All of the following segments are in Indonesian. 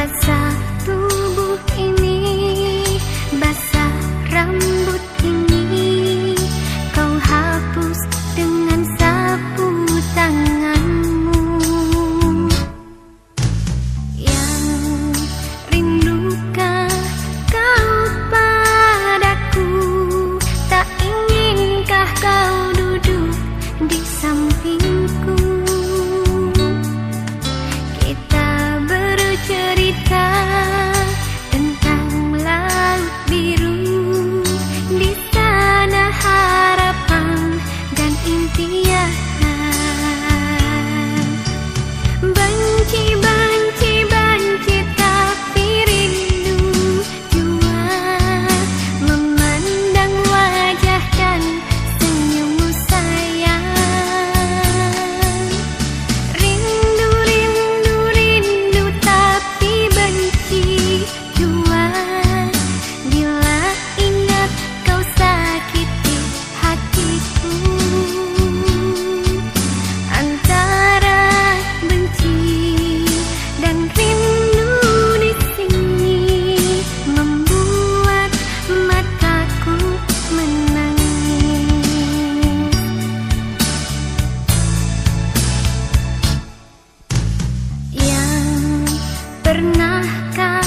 Basah tubuh ini, basah rambut ini, kau hapus dengan sapu tanganmu. Yang rindukah kau padaku? Tak inginkah kau duduk di sampingku? Kita bercerita tentang laut biru, di sana harapan dan impian. Benci, benci, benci, tapi rindu jua memandang wajah dan senyummu sayang. Rindu, rindu, rindu, tapi benci jua bila ingat kau sakiti hatiku. Antara benci dan rindu di sini membuat mataku menangis. Yang pernahkah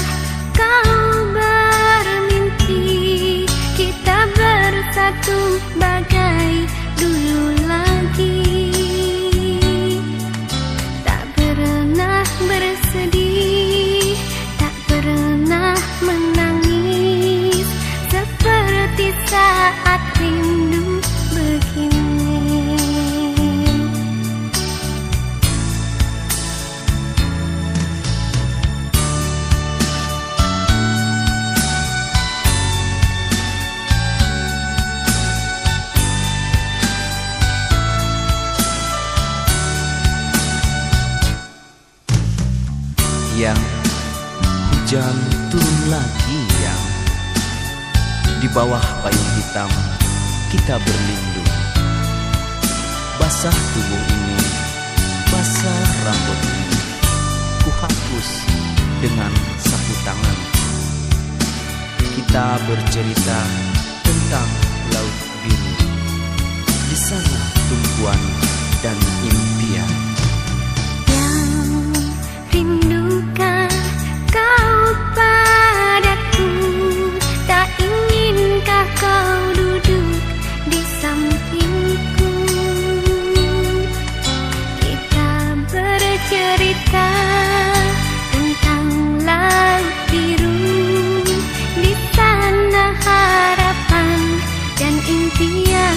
kau bermimpi kita bersatu bagai dulu lagi? Tak pernah bersedih, tak pernah menangis seperti saat rindu begini. Yang hujan turun lagi, yang di bawah payung hitam kita berlindung. Basah tubuh ini, basah rambut ini, ku hapus dengan sapu tangan. Kita bercerita tentang laut biru, di sana tumpuan dan impian. Rindukah kau padaku? Tak inginkah kau duduk di sampingku? Kita bercerita tentang laut biru, di sana harapan dan impian.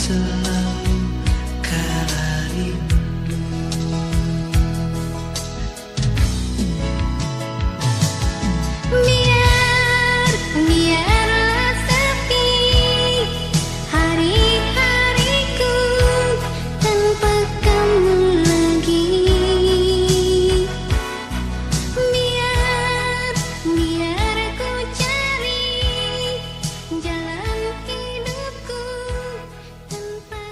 selalu kala rindu. Biarlah sepi hari-hariku tanpa kamu lagi. Biar ku cari jalan hidupku tanpa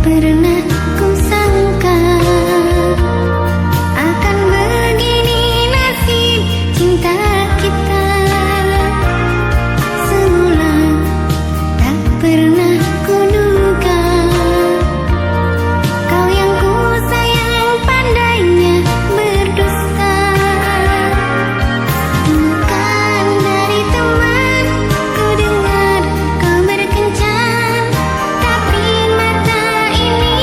pernah ku sangka akan begini nasib cinta kita. Semula tak pernah ku duga kau yang ku sayang pandainya berdusta. Bukan dari teman ku dengar kau berkencan, tapi mata ini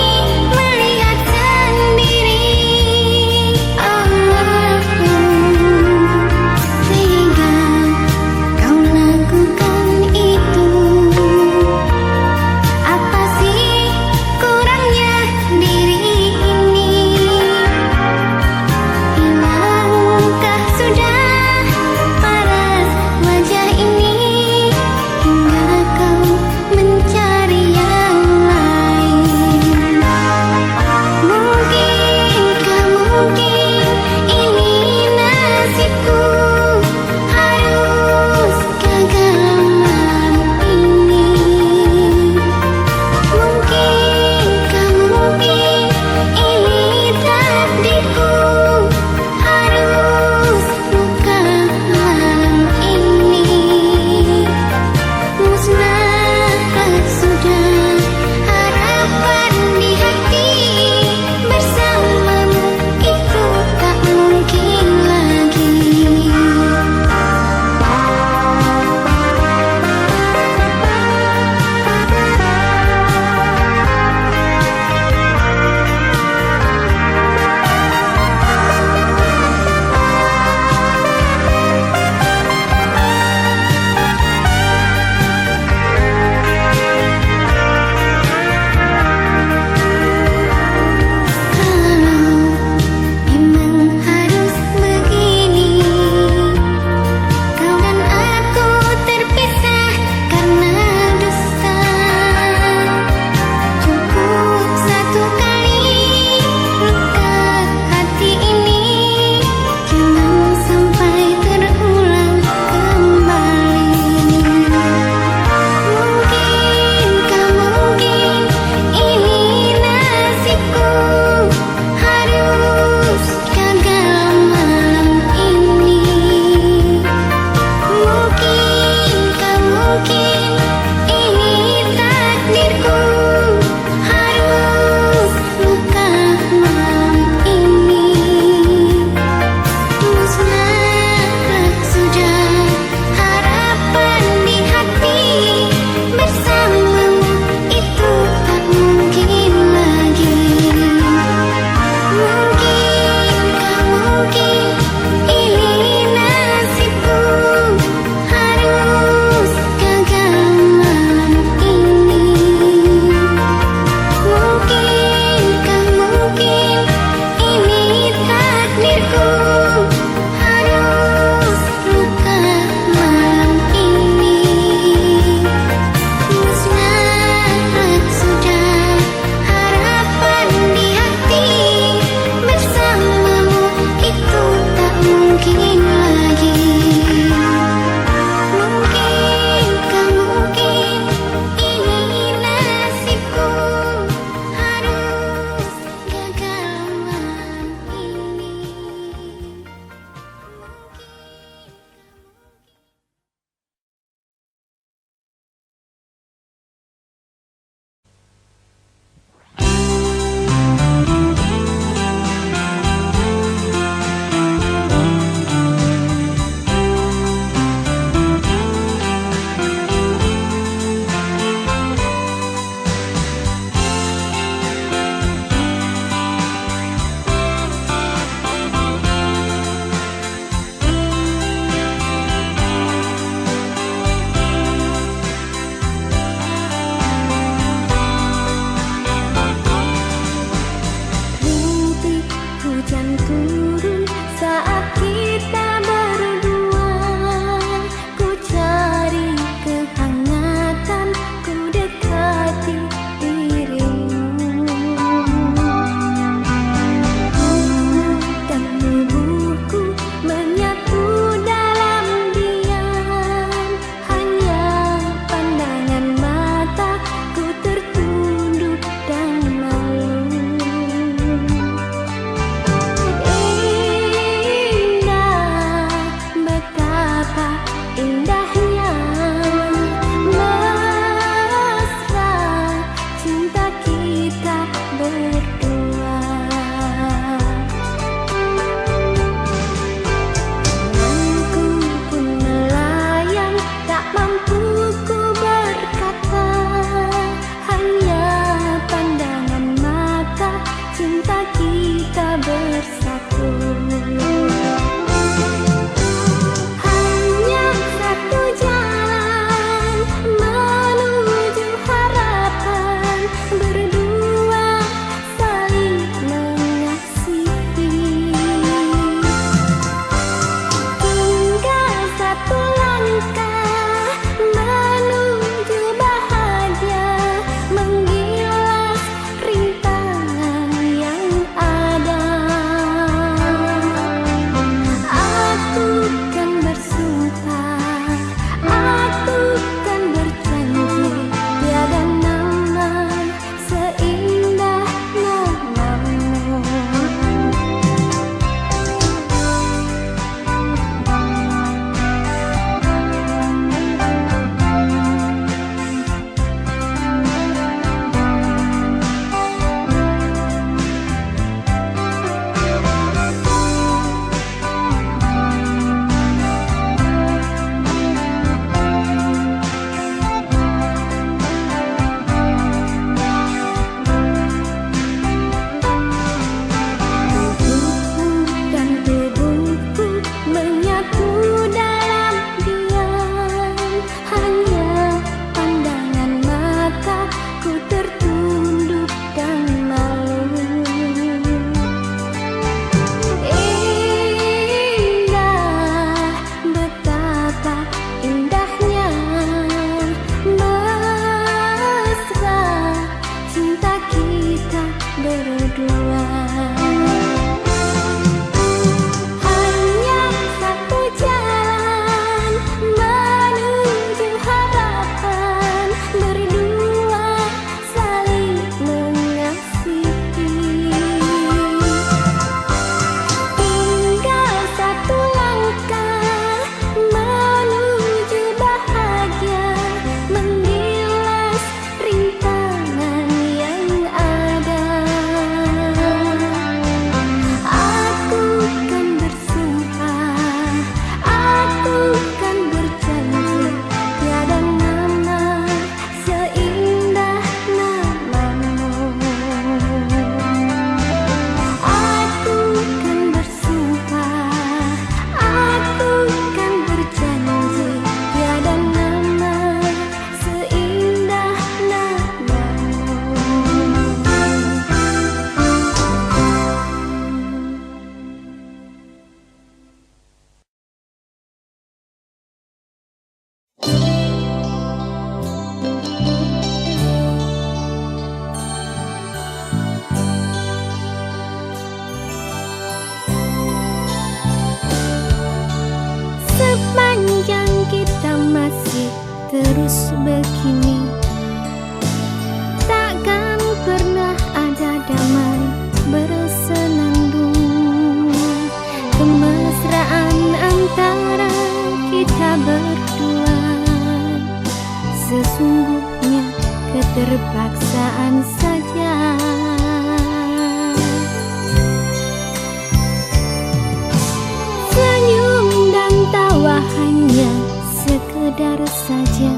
sekedar saja,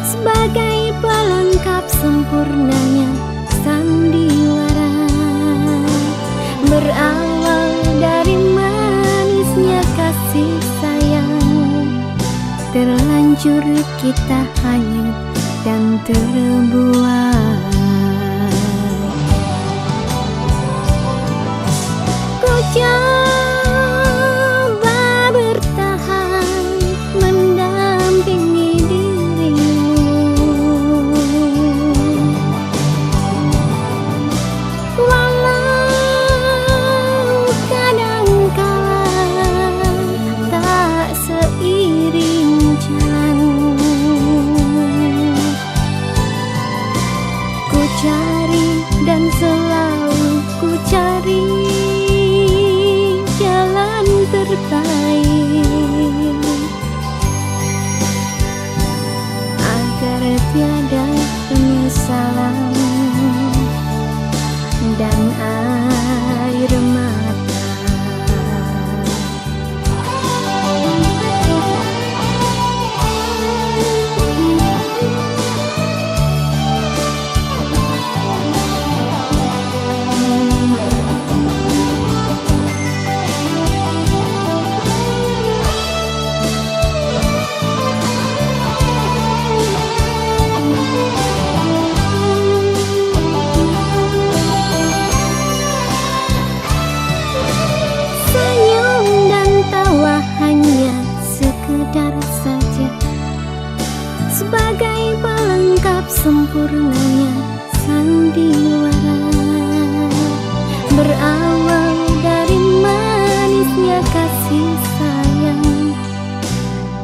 sebagai pelengkap sempurnanya sandiwara. Berawal dari manisnya kasih sayang, terlanjur kita hanyut dan terbuai. Ku coba bertahan mendampingi dirimu, walau kadangkala tak seiring jalan. Ku cari dan selalu ku cari jalan terbaik, agar tiada penyesalan dan air mata. Sekedar saja, sebagai pelengkap sempurnanya sandiwara. Berawal dari manisnya kasih sayang,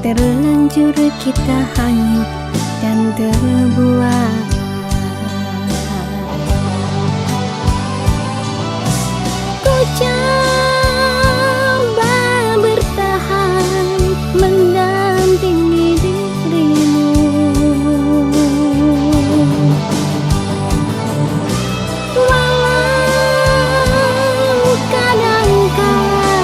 terlanjur kita hanyut dan terbuai. Ku coba bertahan mendampingi dirimu, walau kadangkala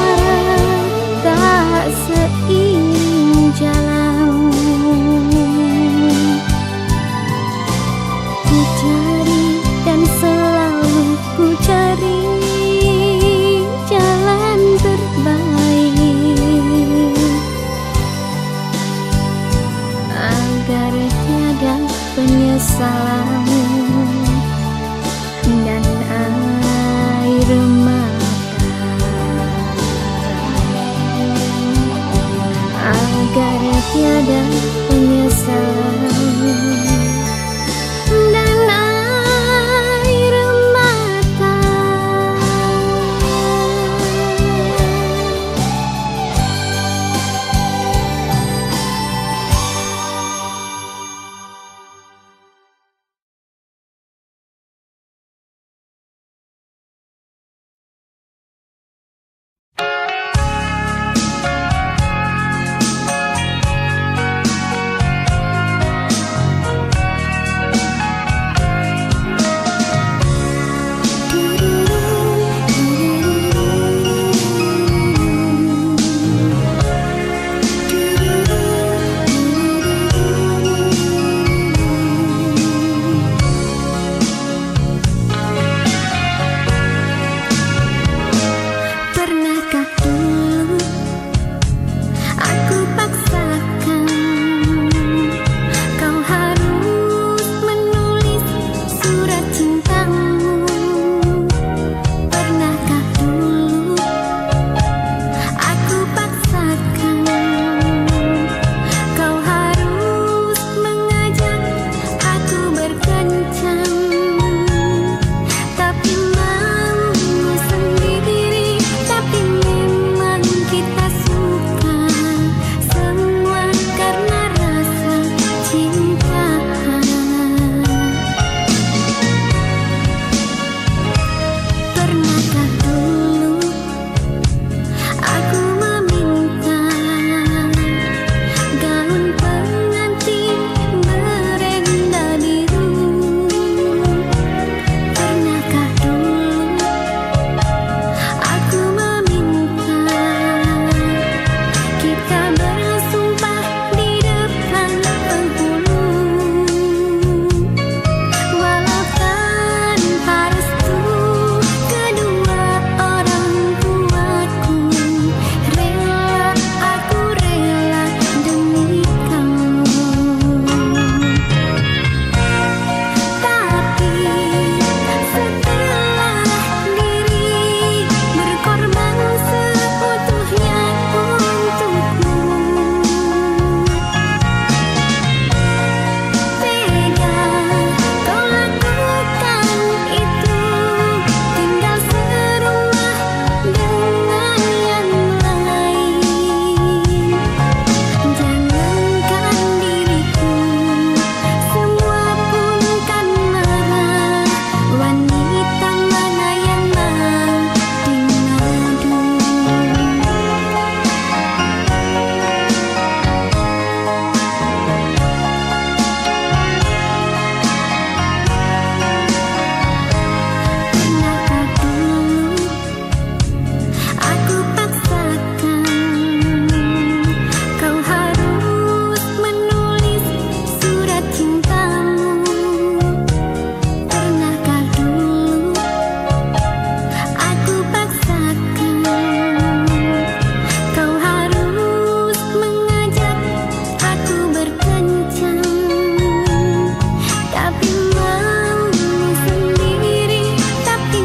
tak seiring jalan. Pernahkah dulu aku paksakan kau harus menulis surat cintamu? Pernahkah dulu aku paksakan kau harus mengajak aku berkencan? Tapi maumu sendiri, tapi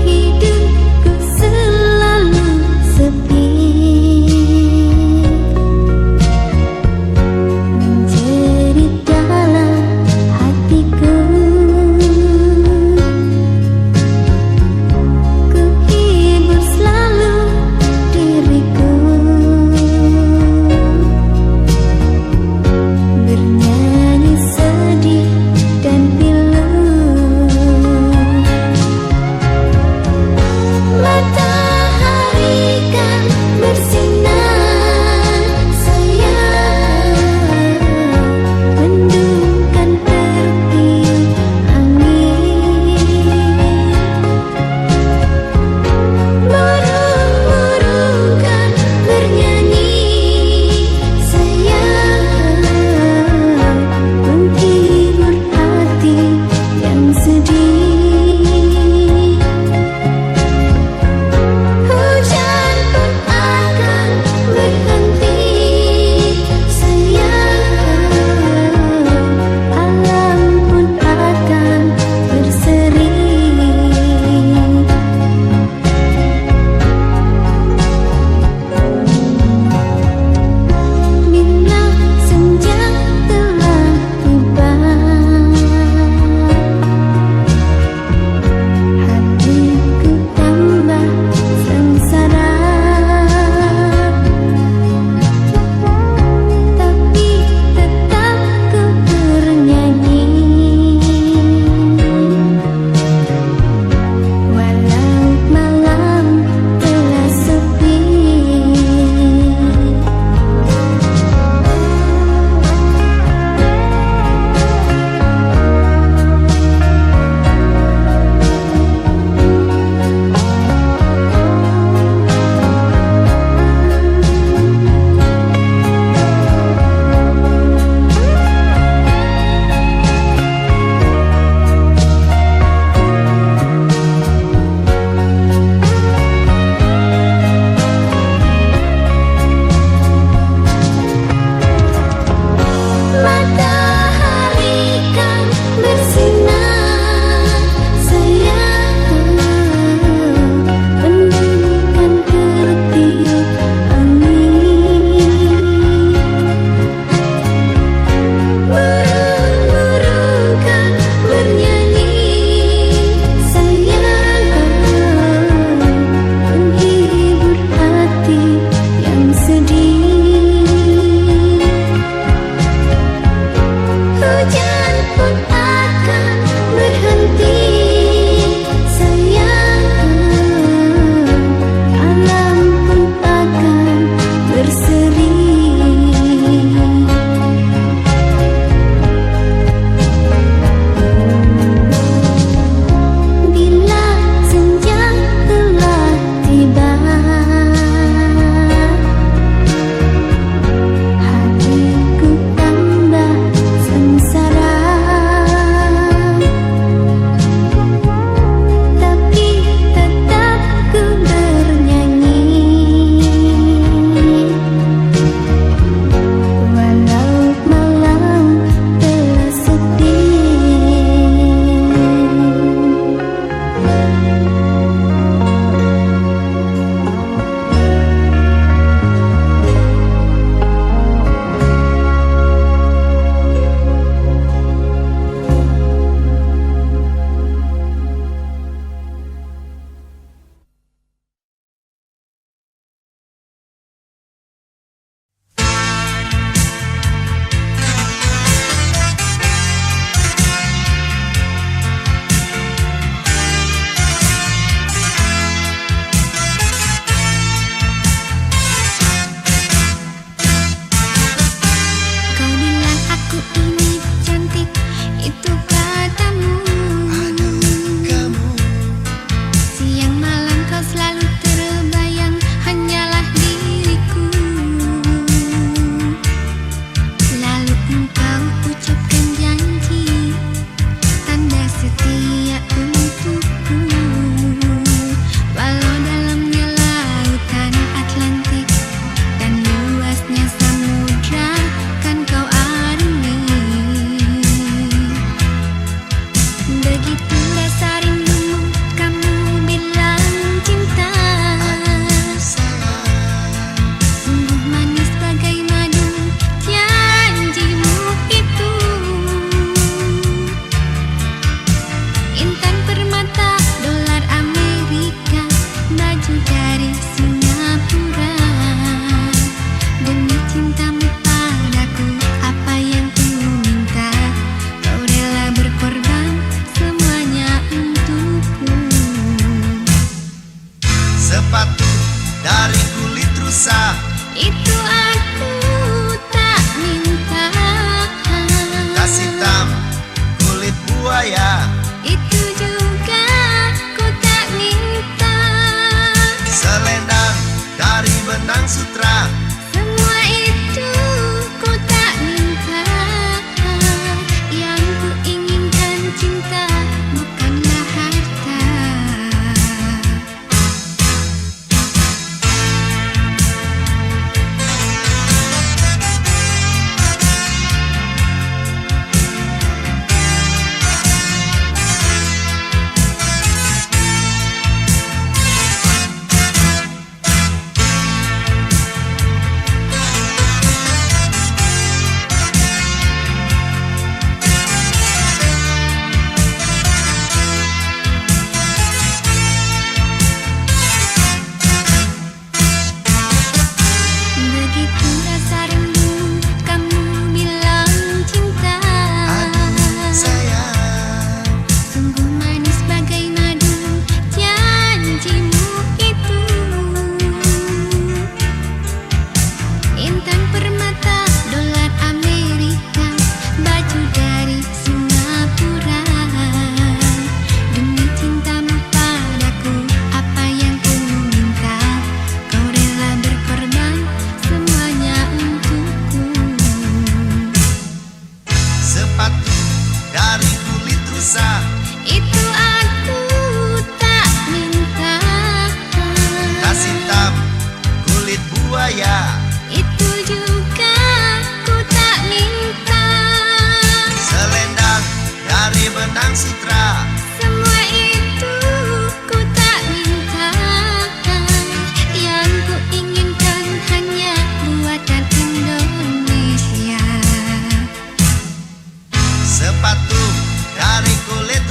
Hidupku selalu sepi, menjerit dalam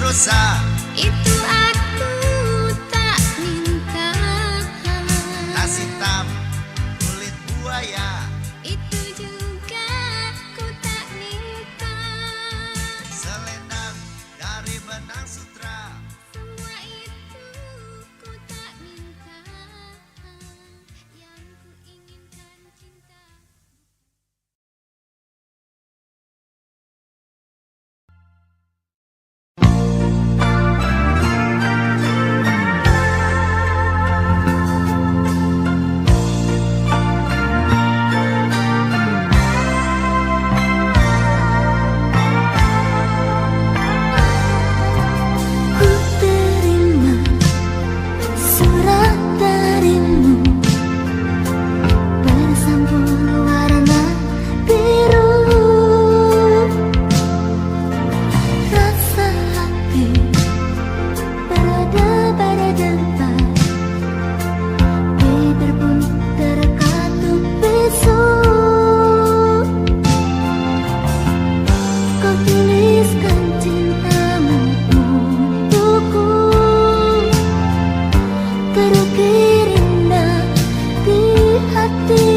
dosa, itu aku tak minta. tas hitam kulit buaya, Itu juga ku tak minta. selendang dari benang sutra. Semua itu ku tak minta. Yang ku inginkan cinta. Ku terima surat darimu bersambung warna biru. Rasa hati berdebar-debar, bibir pun terkatup bisu. Kau tuliskan cintamu untukku, terukir indah di hati.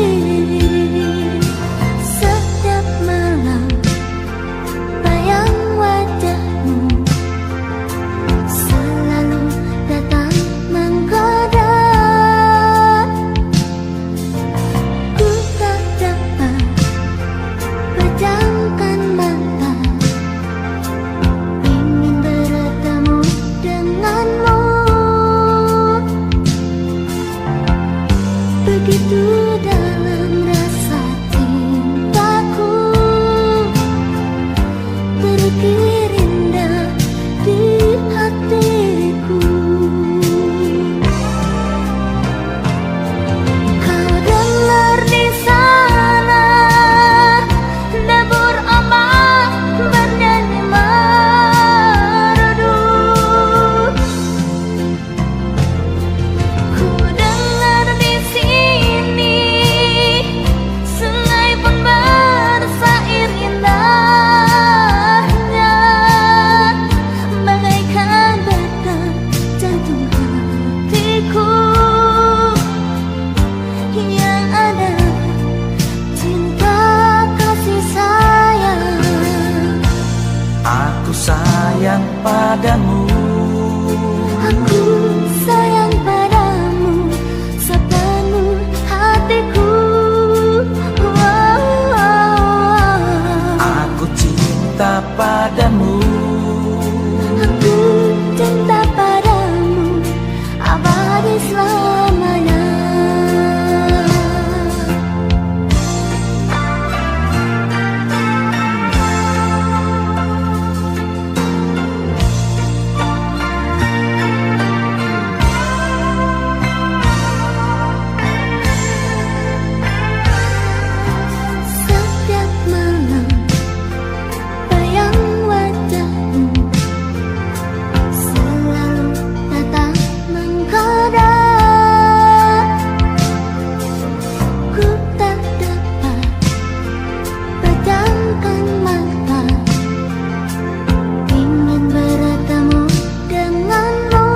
Setiap malam bayang wajahmu selalu datang menggoda. Ku tak dapat pejamkan mata, ingin bertemu denganmu. Begitu dalam rasa cintaku, terukir indah di hatiku. Kau dengar di sana debur ombak bernyanyi merdu. Ku dengar di sini sungai pun bersair indahnya, bagaikan detak jantung hatiku. Yang ada cinta kasih sayang. Aku sayang padamu. Aku sayang padamu sepenuh hatiku. Aku cinta padamu. Aku cinta padamu abadi selamanya. Setiap malam bayang wajahmu selalu datang menggoda. Ku tak dapat pejamkan mata, ingin bertemu denganmu.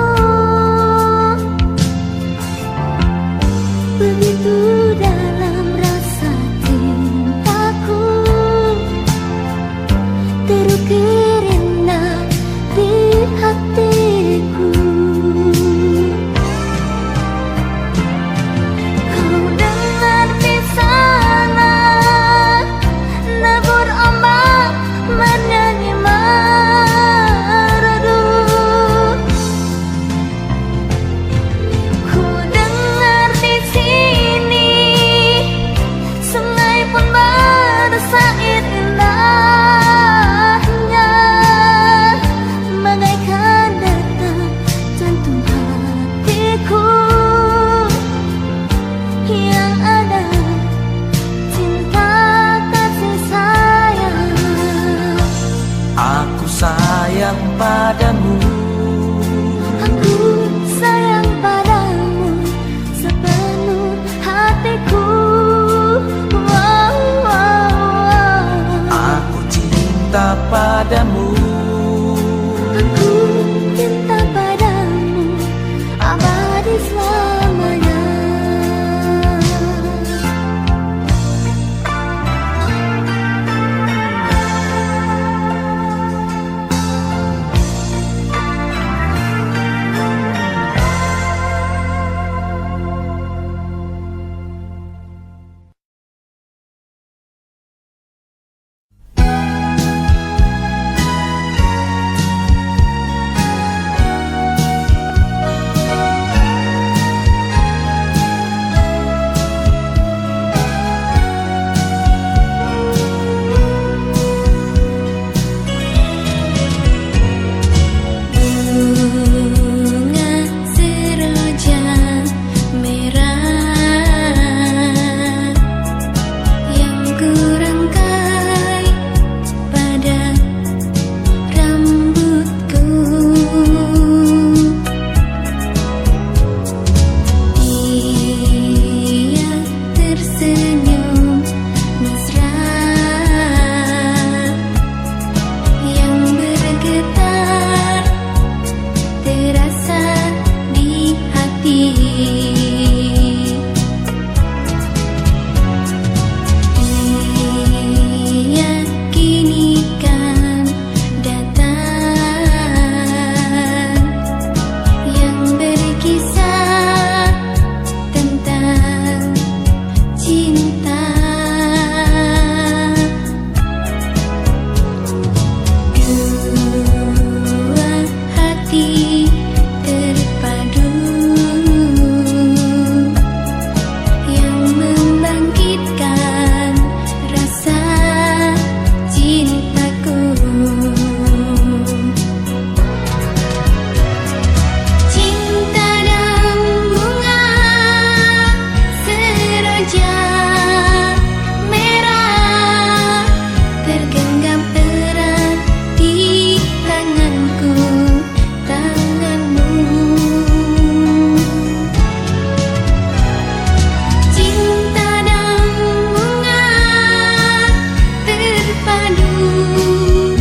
Begitu dalam rasa cintaku, terukir indah di hatiku. Kau dengar di sana debur ombak bernyanyi merdu. Ku dengar di sini sungai pun bersair indahnya, terpadu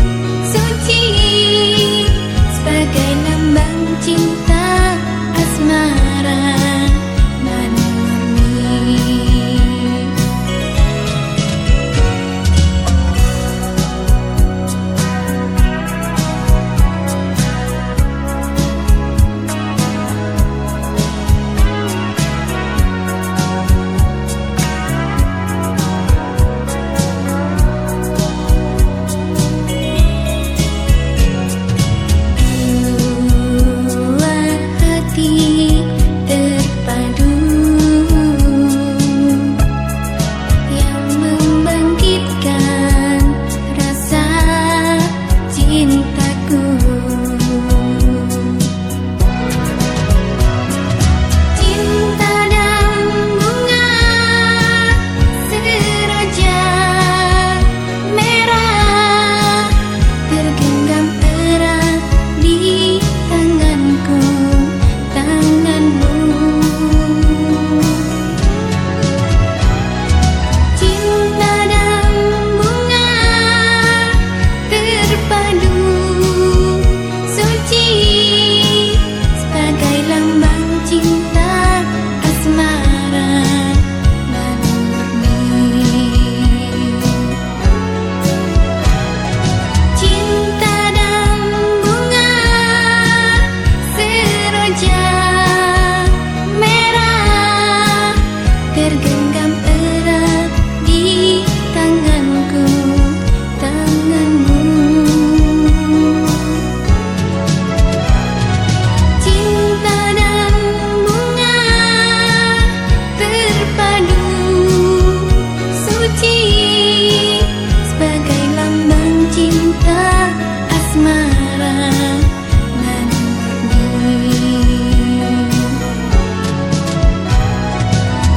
suci sebagai lambang cinta asmara dan murni. Dua hati terpadu yang membangkitkan rasa cintaku. Cinta dan bunga seroja merah tergenggam erat di tanganku, tanganmu. Cinta dan bunga terpadu suci sebagai lambang cinta asmara dan murni. Cinta dan bunga seroja merah tergenggam erat di tanganku, tanganmu. Cinta dan bunga terpadu suci sebagai lambang cinta asmara dan murni.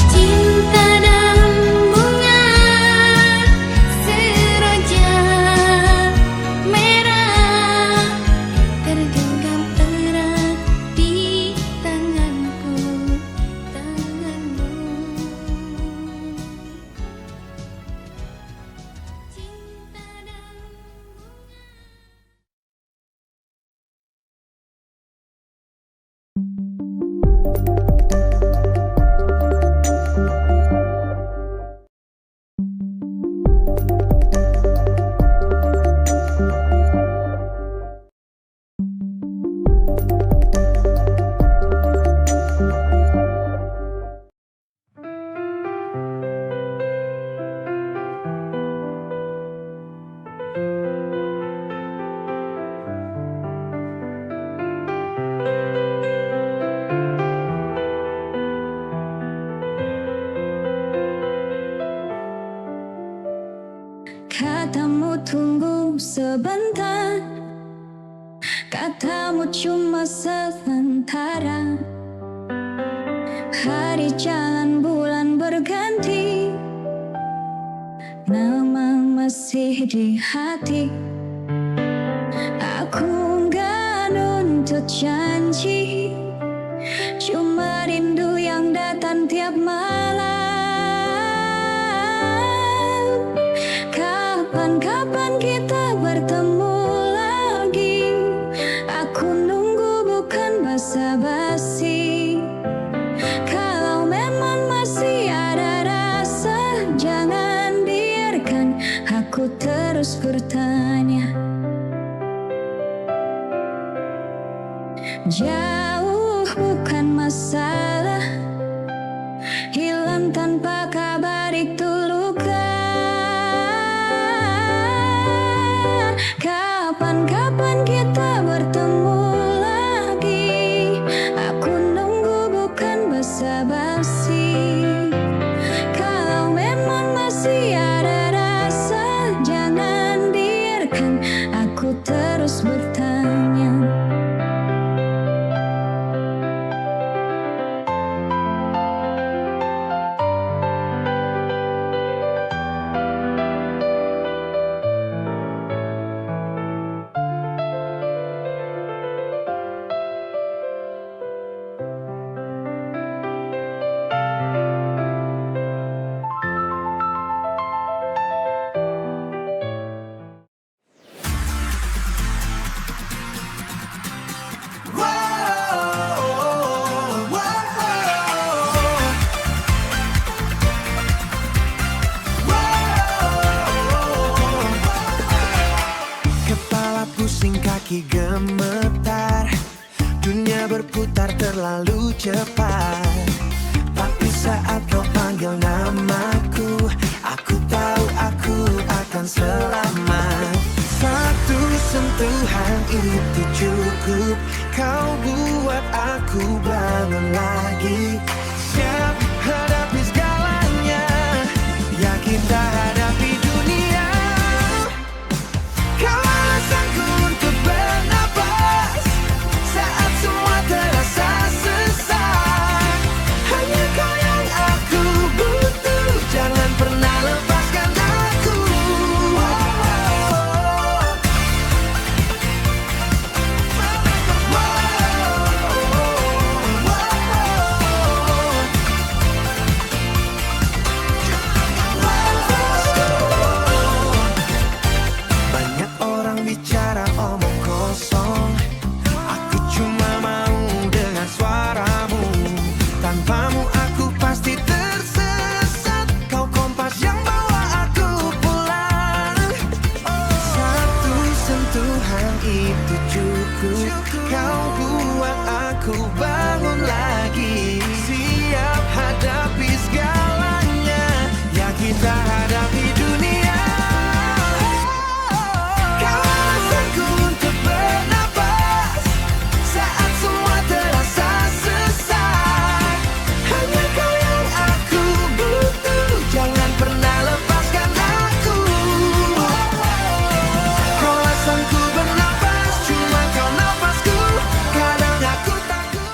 Cinta dan bunga seroja merah tergenggam erat di tanganku, tanganmu. Cinta dan katamu tunggu sebentar, katamu cuma sementara. Hari jalan bulan berganti, nama masih di hati. Aku nggak nuntut janji, cuma rindu yang datang tiap malam. Kapan-kapan kita bertemu lagi, aku nunggu bukan basa-basi. Kalau memang masih ada rasa, jangan biarkan aku terus bertanya. Jauh bukan masalah, hilang tanpa kabar itu luka. Kapan-kapan kita bertemu lagi, aku nunggu bukan basa-basi. Kalau memang masih ada rasa, jangan biarkan aku terus bertanya. kaki gemetar, dunia berputar terlalu cepat. Tapi saat kau panggil namaku, aku tahu aku akan selamat. Satu sentuhan itu cukup, kau buat aku bangun lagi. Siap hadapi segalanya, yakin tak hadapi dunia. Kau alasanku untuk bernapas saat semua terasa sesak. Hanya kau yang aku butuh, jangan pernah lepaskan aku. Banyak orang bicara omong kosong, aku cuma mau dengan suaramu. Tanpamu aku pasti tersesat, kau kompas yang bawa aku pulang. Satu sentuhan itu cukup, kau buat aku bangun lagi. Siap hadapi segalanya, ya kita hadapi dunia. Kau alasanku untuk bernapas saat semua terasa sesak. Hanya kau yang aku butuh, jangan pernah lepaskan aku. Kau alasanku bernapas, cuma kau nafasku. Kadang aku takut.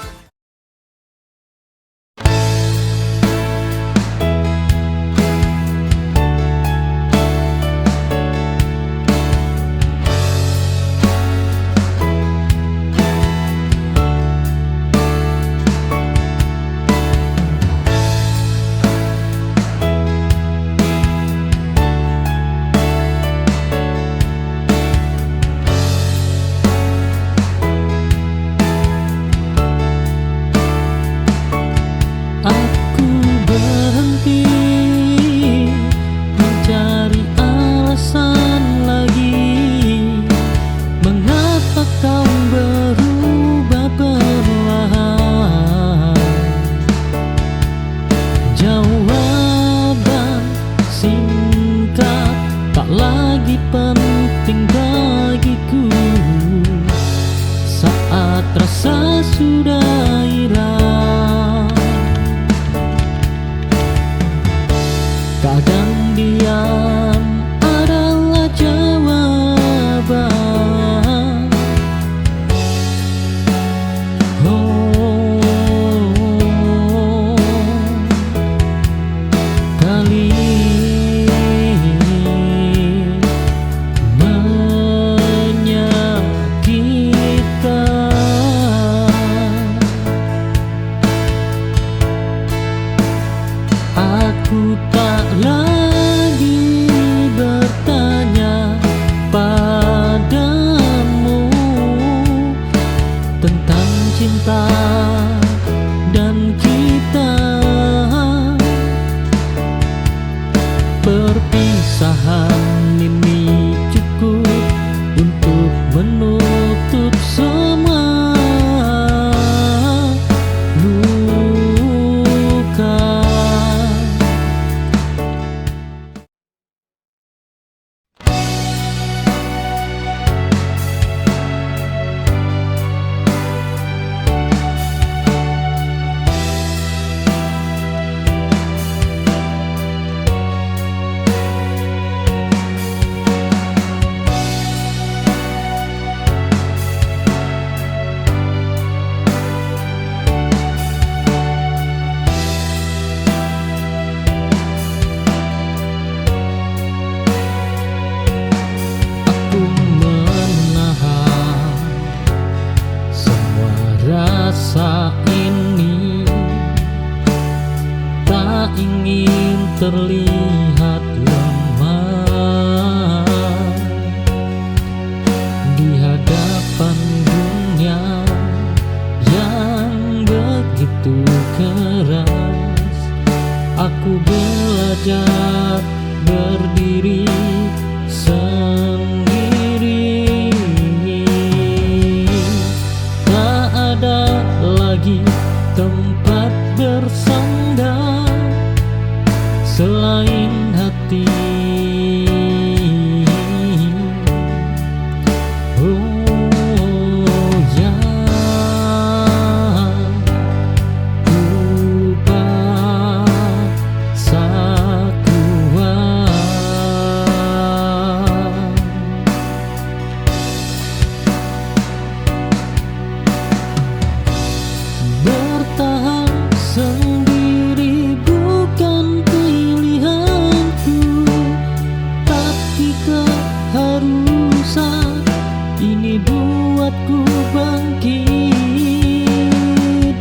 membuatku bangkit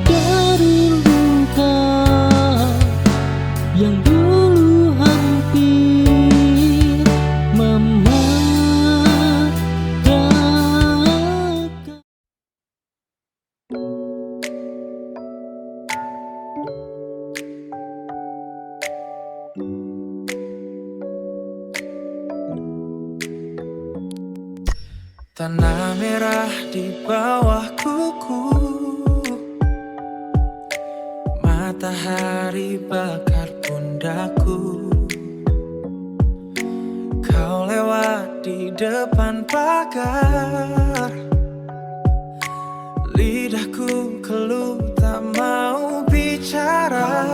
dari luka yang dulu hampir mematikan. Tanah merah di bawah kuku, matahari bakar pundakku. Kau lewat di depan pagar, lidahku keluh tak mau bicara.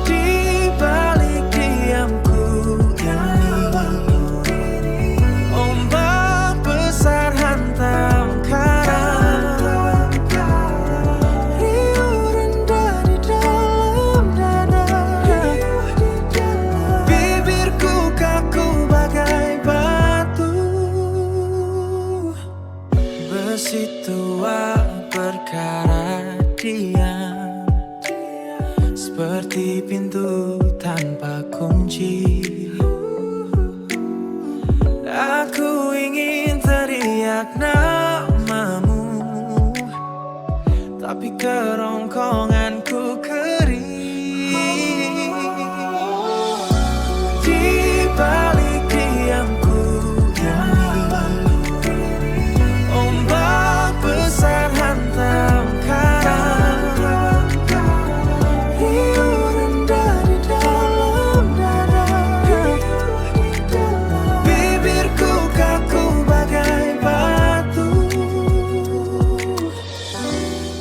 Di balik diamku ini, ombak besar hantam karang, riuh rendah di dalam dada. Bibirku kaku bagai batu, besi tua berkarat diam, seperti pintu tanpa kunci. Aku ingin teriak namamu, tapi kerongkonganku kering. Di balik diamku ini, ombak besar hantam karang, riuh rendah di dalam dada. Bibirku kaku bagai batu.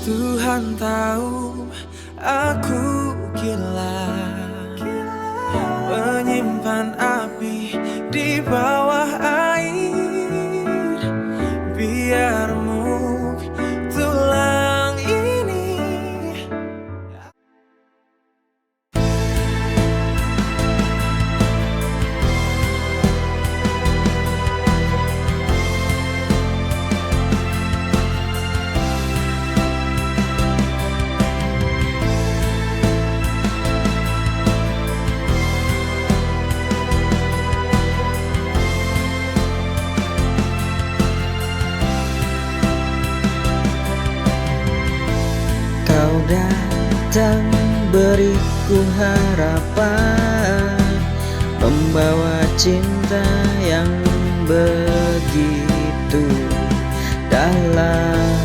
Tuhan tahu aku gila, menyimpan api di bawah air, biar remuk tulang ini. Kau datang beriku harapan, membawa cinta yang begitu dalam.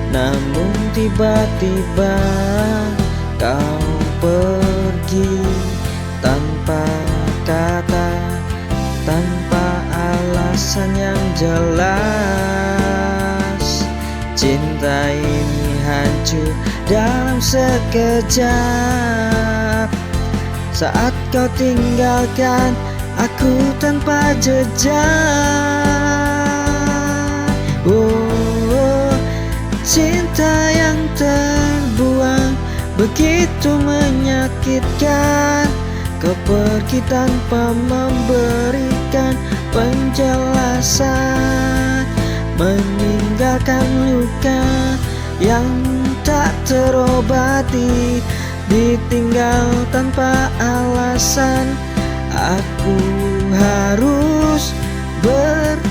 Namun tiba-tiba kau pergi tanpa kata, tanpa alasan yang jelas. Cinta ini hancur dalam sekejap, saat kau tinggalkan aku tanpa jejak. Oh, cinta yang terbuang begitu menyakitkan. Kau pergi tanpa memberikan penjelasan, meninggalkan luka yang tak terobati, ditinggal tanpa alasan. Aku harus bertahan.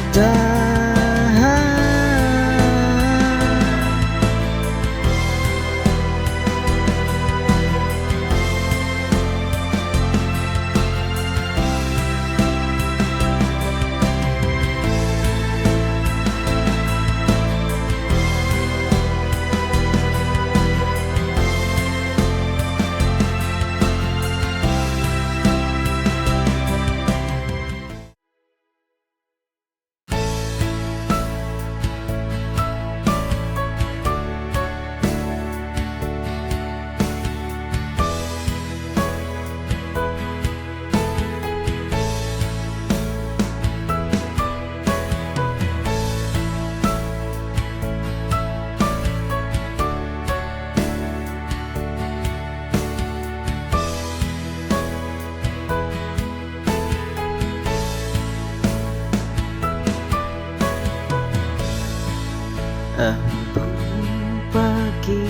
Embun pagi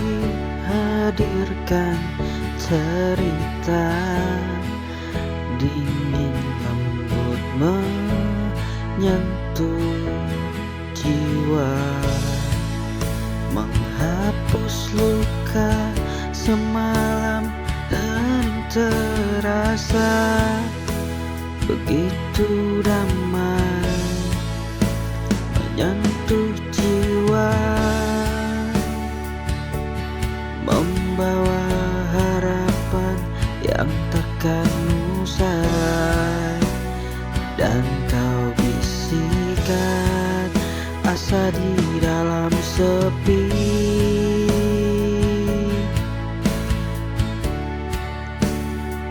hadirkan cerita, dingin lembut menyentuh jiwa, menghapus luka semalam hening terasa begitu damai, menyentuh jiwa, membawa harapan yang takkan usai, dan kau bisikan asa di dalam sepi.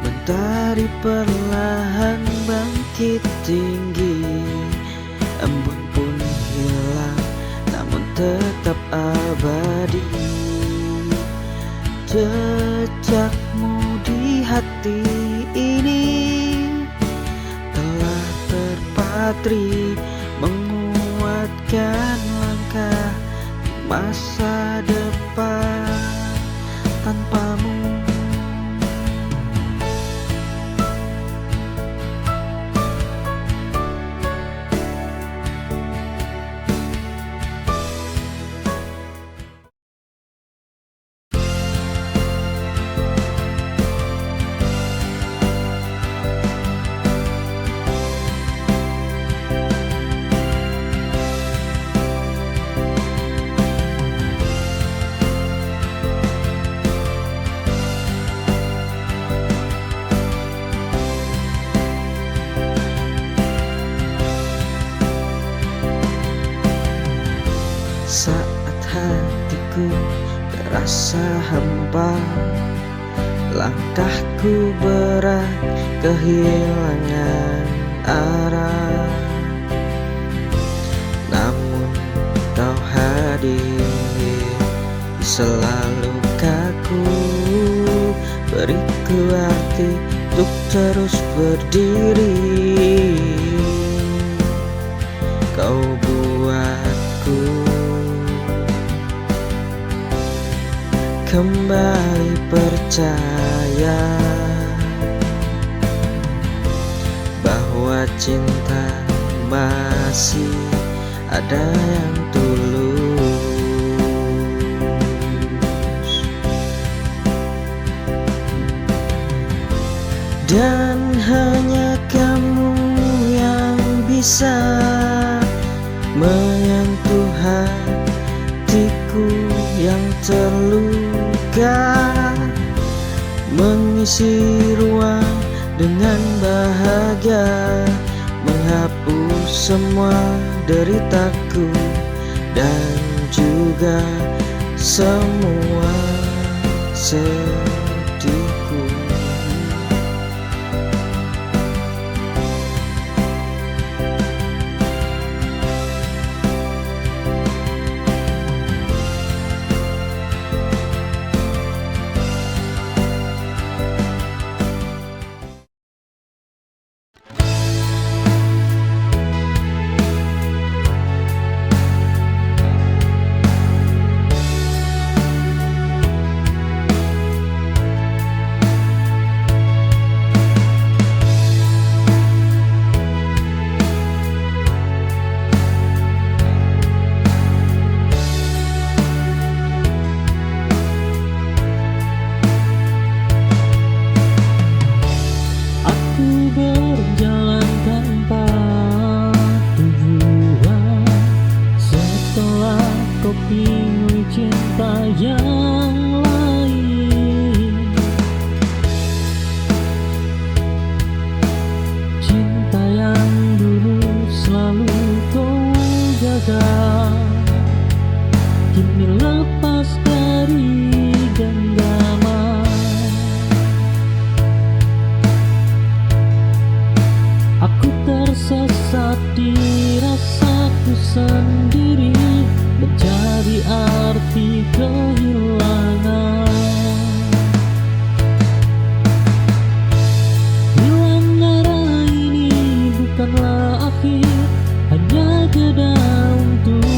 Mentari perlahan bangkit tinggi, embun pun hilang namun tetap abadi. Jejakmu di hati ini telah terpatri, menguatkan langkah di masa depan tanpamu. Saat hatiku terasa hampa, langkahku berat kehilangan arah, namun kau hadir di selalu kaku, beriku arti untuk terus berdiri. Kau buatku kembali percaya bahwa cinta masih ada yang tulus, dan hanya kamu yang bisa menyentuh hatiku yang terluka, mengisi ruang dengan bahagia, menghapus semua deritaku dan juga semua sedihku. Berjalan tanpa tujuan setelah kau pilih cinta yang lain, cinta yang dulu selalu kau jaga, kini lepas dari genggaman. Aku tersesat di rasaku sendiri, mencari arti kehilangan. Hilang arah ini bukanlah akhir, hanya jeda untuk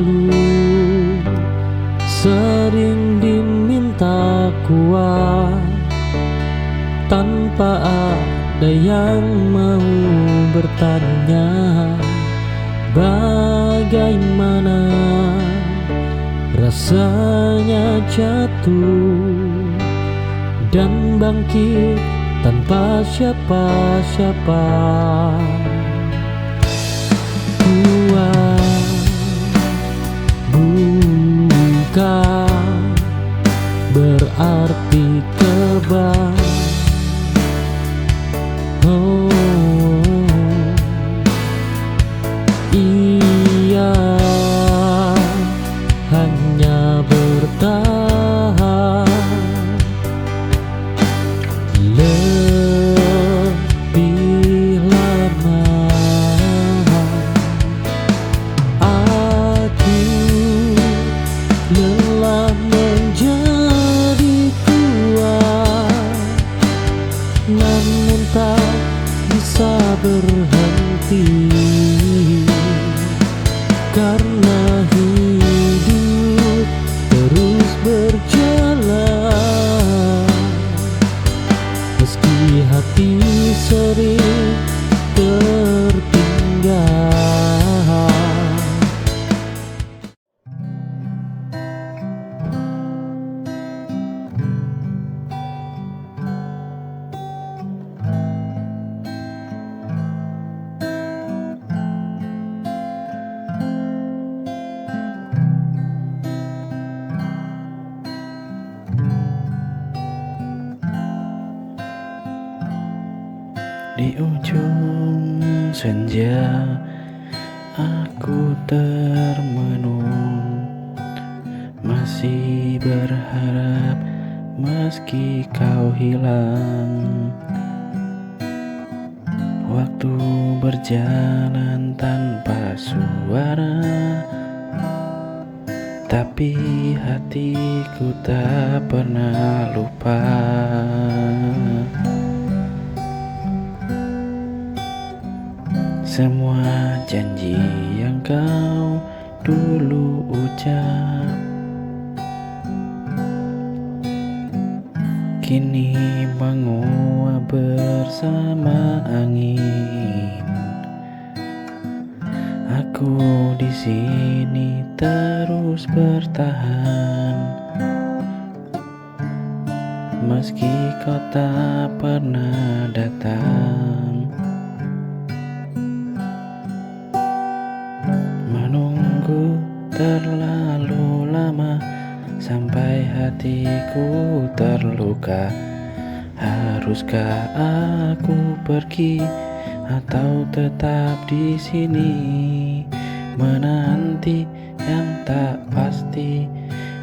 lalu sering diminta kuat tanpa ada yang mau bertanya bagaimana rasanya jatuh dan bangkit tanpa siapa-siapa. Kuat bukan berarti kebal. Oh, ia hanya bertahan lebih lama. Aku lelah menjadi kuat, namun tak bisa berhenti karena hidup terus berjalan meski hati sering tertinggal. Di ujung senja aku termenung, masih berharap meski kau hilang. Waktu berjalan tanpa suara, tapi hatiku tak pernah lupa. Semua janji yang kau dulu ucap kini menguap bersama angin. Aku di sini terus bertahan meski kau tak pernah datang. Menunggu terlalu lama sampai hatiku terluka. Haruskah aku pergi atau tetap di sini menanti yang tak pasti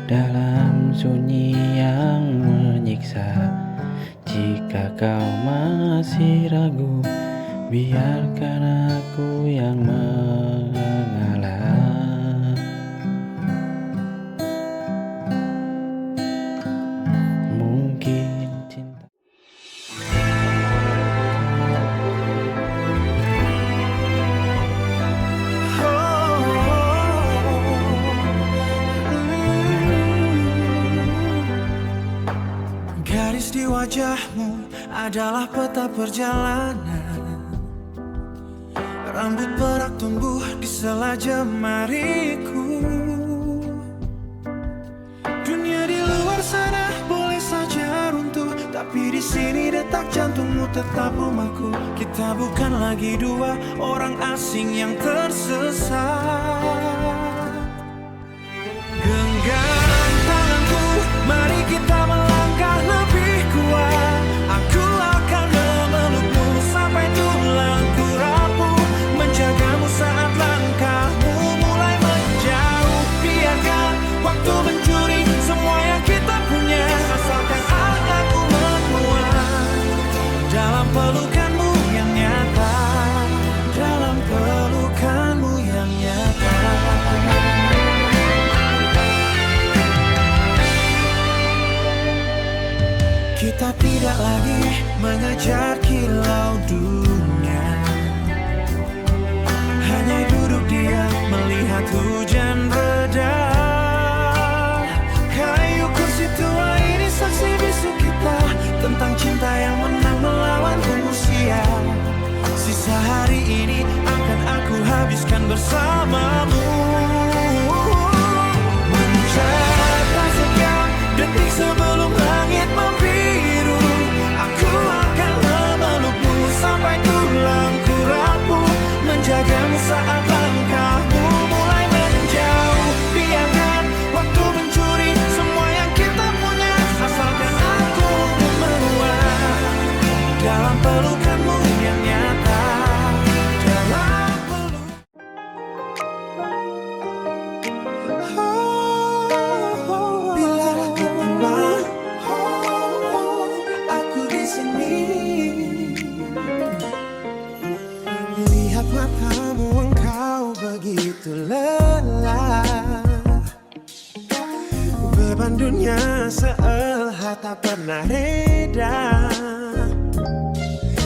dalam sunyi yang menyiksa? Jika kau masih ragu, biarkan aku yang mengalah. Mungkin cinta Garis di wajahmu adalah peta perjalanan. Rambut berak tumbuh di sela jemariku. Dunia di luar sana boleh saja runtuh, tapi di sini detak jantungmu tetap rumahku. Kita bukan lagi dua orang asing yang tersesat. Genggam tanganku, mari kita melangkah lebih kuat. Aku akan memelukmu sampai tulangku rapuh, menjagamu saat langkahmu mulai menjauh. Biarkan waktu mencuri semua yang kita punya, asalkan aku menguat dalam pelukanmu yang nyata, dalam pelukanmu yang nyata. Kita tidak lagi mengejar kilau dunia, hanya duduk diam melihat hujan Masa hari ini akan aku habiskan bersamamu, mencatat setiap detik sebelum langit membiru. Aku akan memelukmu sampai tulangku rapuh, menjagamu saat langkahmu mulai menjauh. Biarkan waktu mencuri semua yang kita punya, asalkan aku memenuh dalam pelukanmu yang nyata. Dalam peluk bila ketemu aku di sini, lihat matamu engkau begitu lelah. Beban dunia seolah tak pernah reda.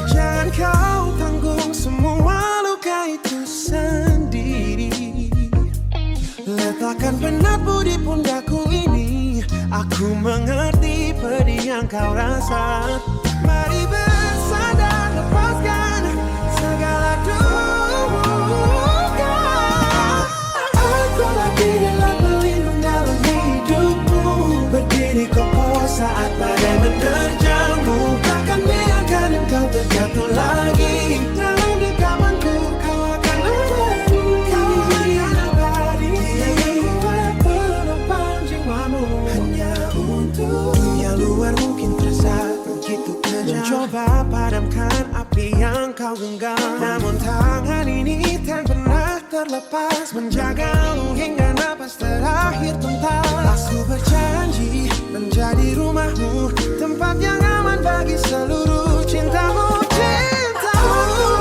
Jangan kau tanggung semua luka itu sendiri. Letakkan penatmu di pundakku ini. Aku mengerti pedih yang kau rasa. Mari bersandar, lepaskan segala duka. Aku lagi rela berlindung dalam hidupmu, berdiri kokoh saat badai menerjangmu. Takkan biarkan engkau terjatuh lagi. Dalam genggamanku kau akan abadi. Kau akan abadi. Yang kuat penopang jiwamu hanya untuk dunia luar mungkin terasa begitu kejam, mencoba padamkan api yang kau genggam. Namun tangan ini tak pernah terlepas, menjagamu hingga napas terakhir tuntas. Aku berjanji menjadi rumahmu, tempat yang aman bagi seluruh cintamu. Aku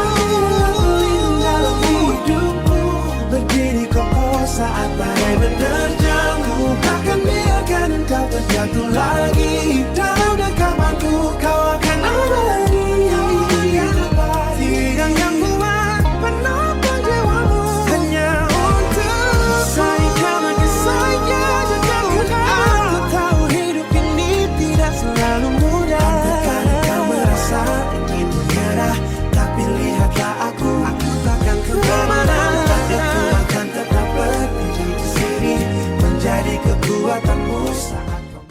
berlindung dalam hidupmu, berdiri kokoh saat badai menerjangmu. Takkan biarkan engkau terjatuh lagi. Dalam dekapanku kau akan abadi. Tiang yang kuat penopang jiwamu hanya untuk sayang lagi saya. Aku tahu hidup ini tidak selalu mudah. Terkadang kau merasa ingin menyerah, tapi lihatlah aku takkan kemana-mana. Aku akan tetap berdiri di sini, menjadi kekuatanmu saat kau.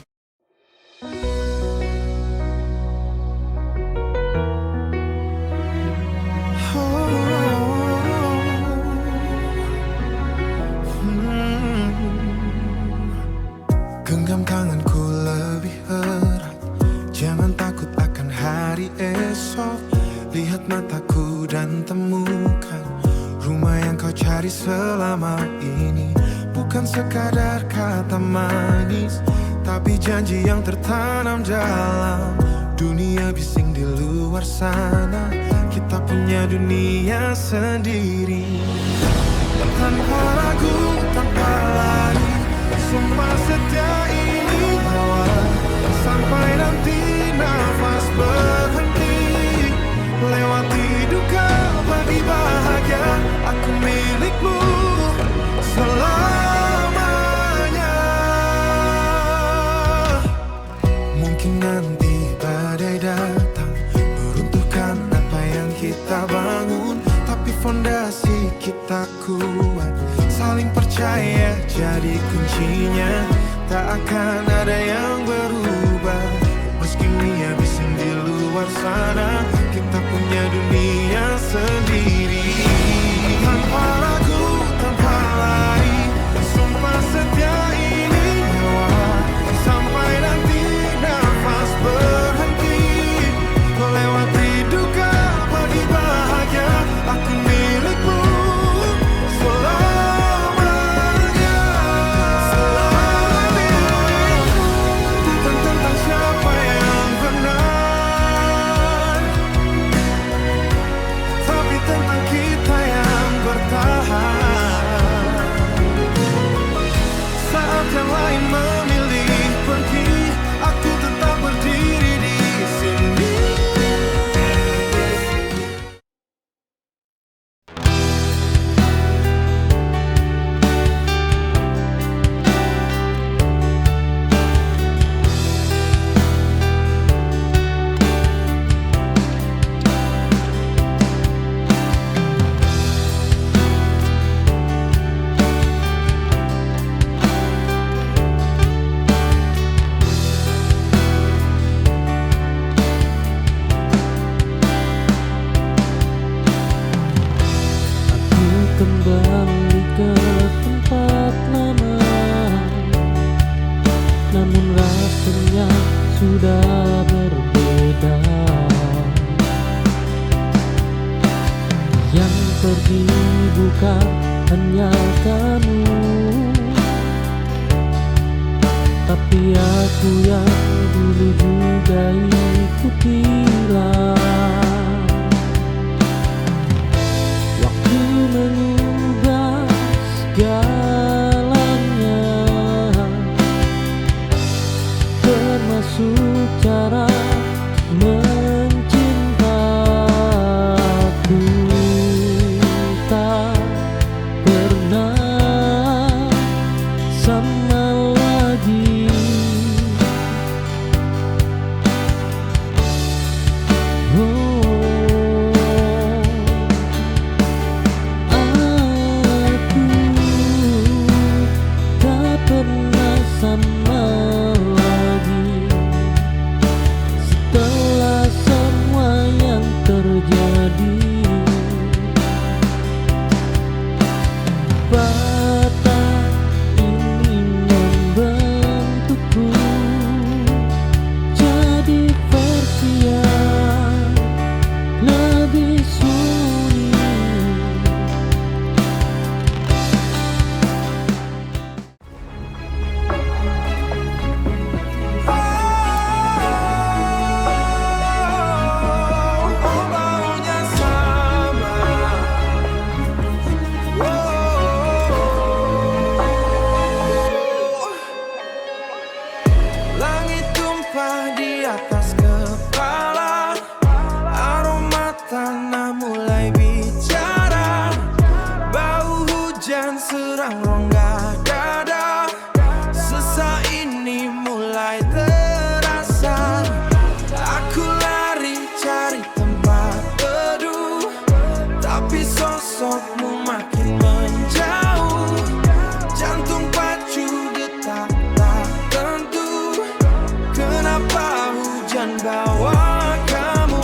Genggam tanganku lebih erat, jangan takut akan hari esok. Lihat mataku dan temukan rumah yang kau cari selama ini. Bukan sekadar kata manis, tapi janji yang tertanam dalam dunia bising di luar sana. Kita punya dunia sendiri, tanpa ragu, tanpa lari. Sumpah setia ini bawa sampai nanti nafas berhenti. Lewati duka bagi bahagia, aku milikmu selamanya. Mungkin nanti badai datang meruntuhkan apa yang kita bangun, tapi fondasi kita kuat. Saling percaya jadi kuncinya. Tak akan ada yang berubah, meski dunia bising di luar sana. Kita punya dunia sendiri, tanpa ragu, tanpa lari. Sumpah setia ini bawa sampai nanti nafas berhenti. Lewati duka bagi bahagia, aku milikmu selamanya. Bukan tentang siapa yang benar, bukan hanya kamu, tapi aku yang dulu juga ikut hilang. Waktu mengubah segalanya, termasuk cara mencintaku. Tak pernah sama lagi. Aku tak pernah sama lagi setelah semua yang terjadi. Patah ini membentukku jadi versi yang lebih sunyi. Maunya sama. Langit tumpah di atas kepala, aroma tanah mulai bicara, bau hujan serang rongga dada, sesak ini mulai terasa. Aku lari cari tempat teduh, tapi sosokmu makin menjauh. Jantung pacu detak tak tentu, kenapa hujan bawa kamu?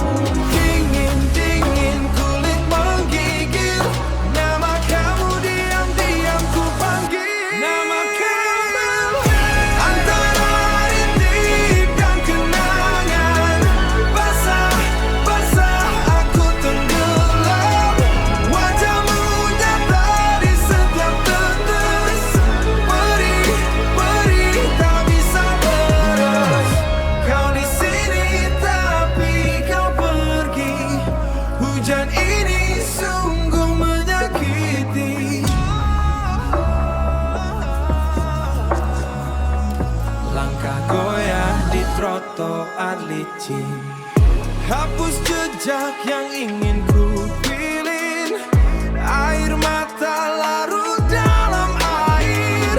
Dingin-dingin kulit menggigil, nama kamu diam-diam ku panggil. Nama kamu antara rintik dan kenangan, basah-basah aku tenggelam. Wajahmu nyata di setiap tetes, perih tak bisa beres. Kau di sini tapi kau pergi, hujan ini sungguh menyakiti. Langkah goyah di trotoar licin, hapus jejak yang ingin ku pilih. Air mata larut dalam air,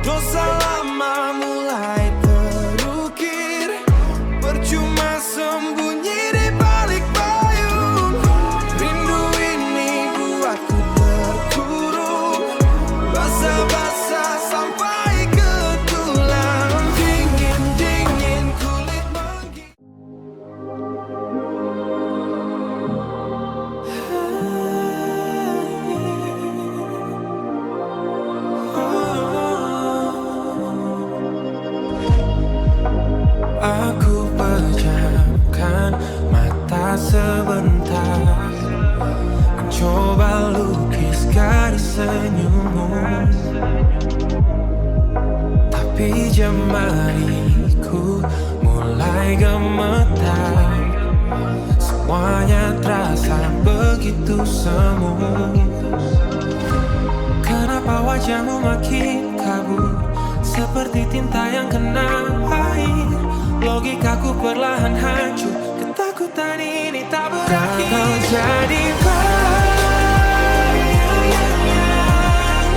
dosa lama mulai terukir. Percuma sembunyi di balik payung, rindu ini buatku terkurung, basah-basah sampai ke tulang. Dingin-dingin kulit menggigil. Aku pejamkan mata sebentar, mencoba lukis garis senyummu, tapi jemariku mulai gemetar. Semuanya terasa begitu semu. Kenapa wajahmu makin kabur, seperti tinta yang kena air? Logikaku perlahan hancur, ketakutan ini tak berakhir. Kau jadi bayang yang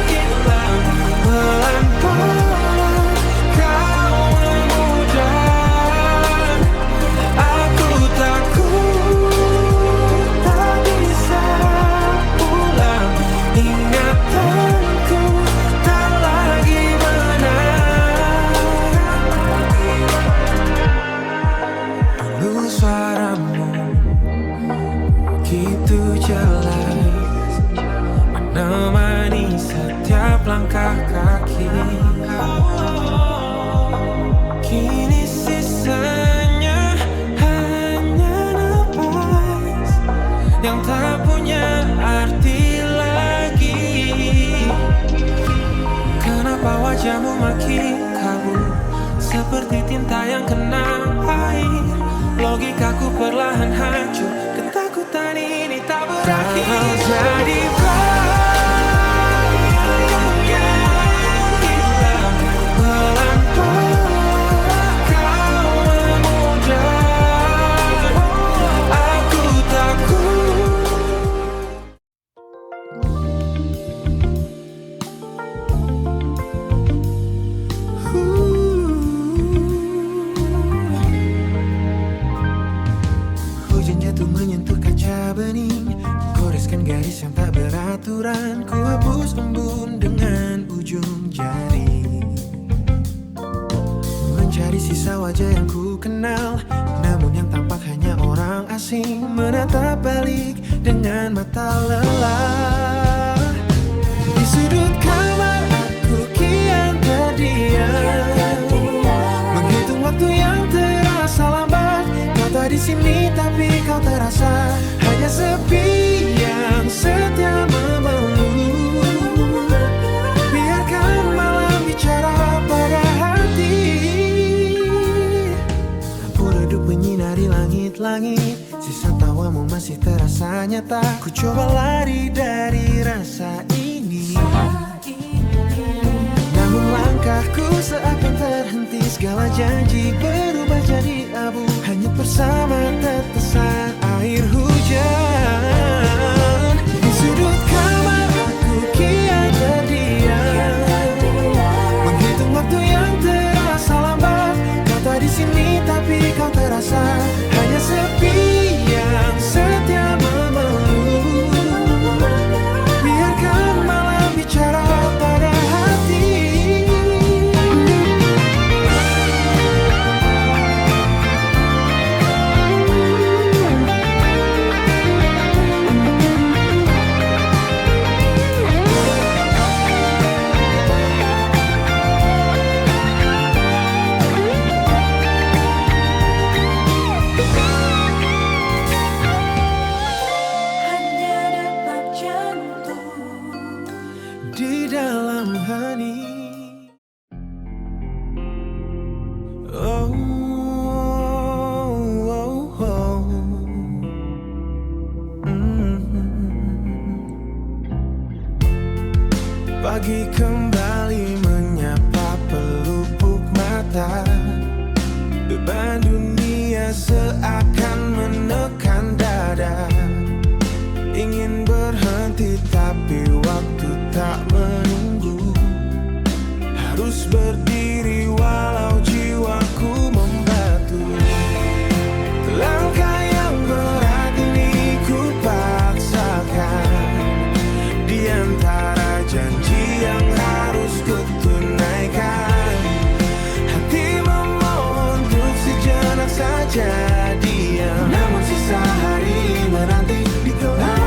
hilang pelan-pelan, kau memudar. Aku takut tak bisa pulang, ingatanku tak lagi benar. Dulu suaramu begitu jelas, menemani setiap langkah kaki. Kini sisanya hanya napas yang tak punya arti lagi. Mengapa wajahmu makin kabur seperti tinta yang kena air. Logikaku perlahan hancur, ketakutan ini tak berakhir. Kau jadi hujan jatuh menyentuh kaca bening, goreskan garis yang tak beraturan. Ku hapus embun dengan ujung jari, mencari sisa wajah yang ku kenal, namun yang tampak hanya orang asing. Menatap balik dengan mata lelah. Di sudut kamar aku kian terdiam, menghitung waktu yang terasa lambat. Kau tak di sini tapi kau terasa hanya sepi yang setia memeluk. Biarkan malam bicara pada hati. Lampu redup menyinari langit-langit, sisa tawamu masih terasa nyata. Ku coba lari dari rasa ini, namun langkahku seakan terhenti. Segala janji berubah jadi abu, hanya bersama tetesan air hujan. Di sudut kamar aku kian terdiam, menghitung waktu yang terasa lambat. Kau tak di sini tapi kau terasa hanya sepi yang setia memeluk. Biarkan malam bicara pada hati. Di dalam hening. Oh, oh, oh. Pagi kembali menyapa pelupuk mata. Beban dunia seakan menekan dada. Ingin berhenti tapi waktu tak menunggu. Harus berdiri walau jiwaku membatu. Langkah yang berat ini ku paksakan, di antara janji yang harus ku tunaikan. Hati memohon untuk sejenak saja diam, namun sisa hari menanti ditelan.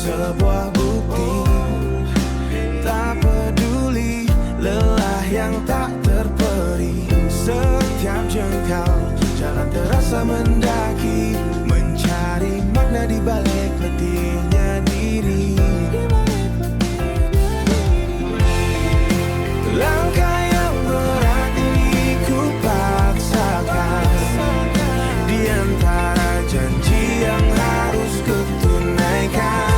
Sebuah bukti, tak peduli lelah yang tak terperi. Setiap jengkal jalan terasa mendaki, mencari makna di balik letihnya diri. Langkah yang berat ini ku paksakan, di antara janji yang harus ku tunaikan.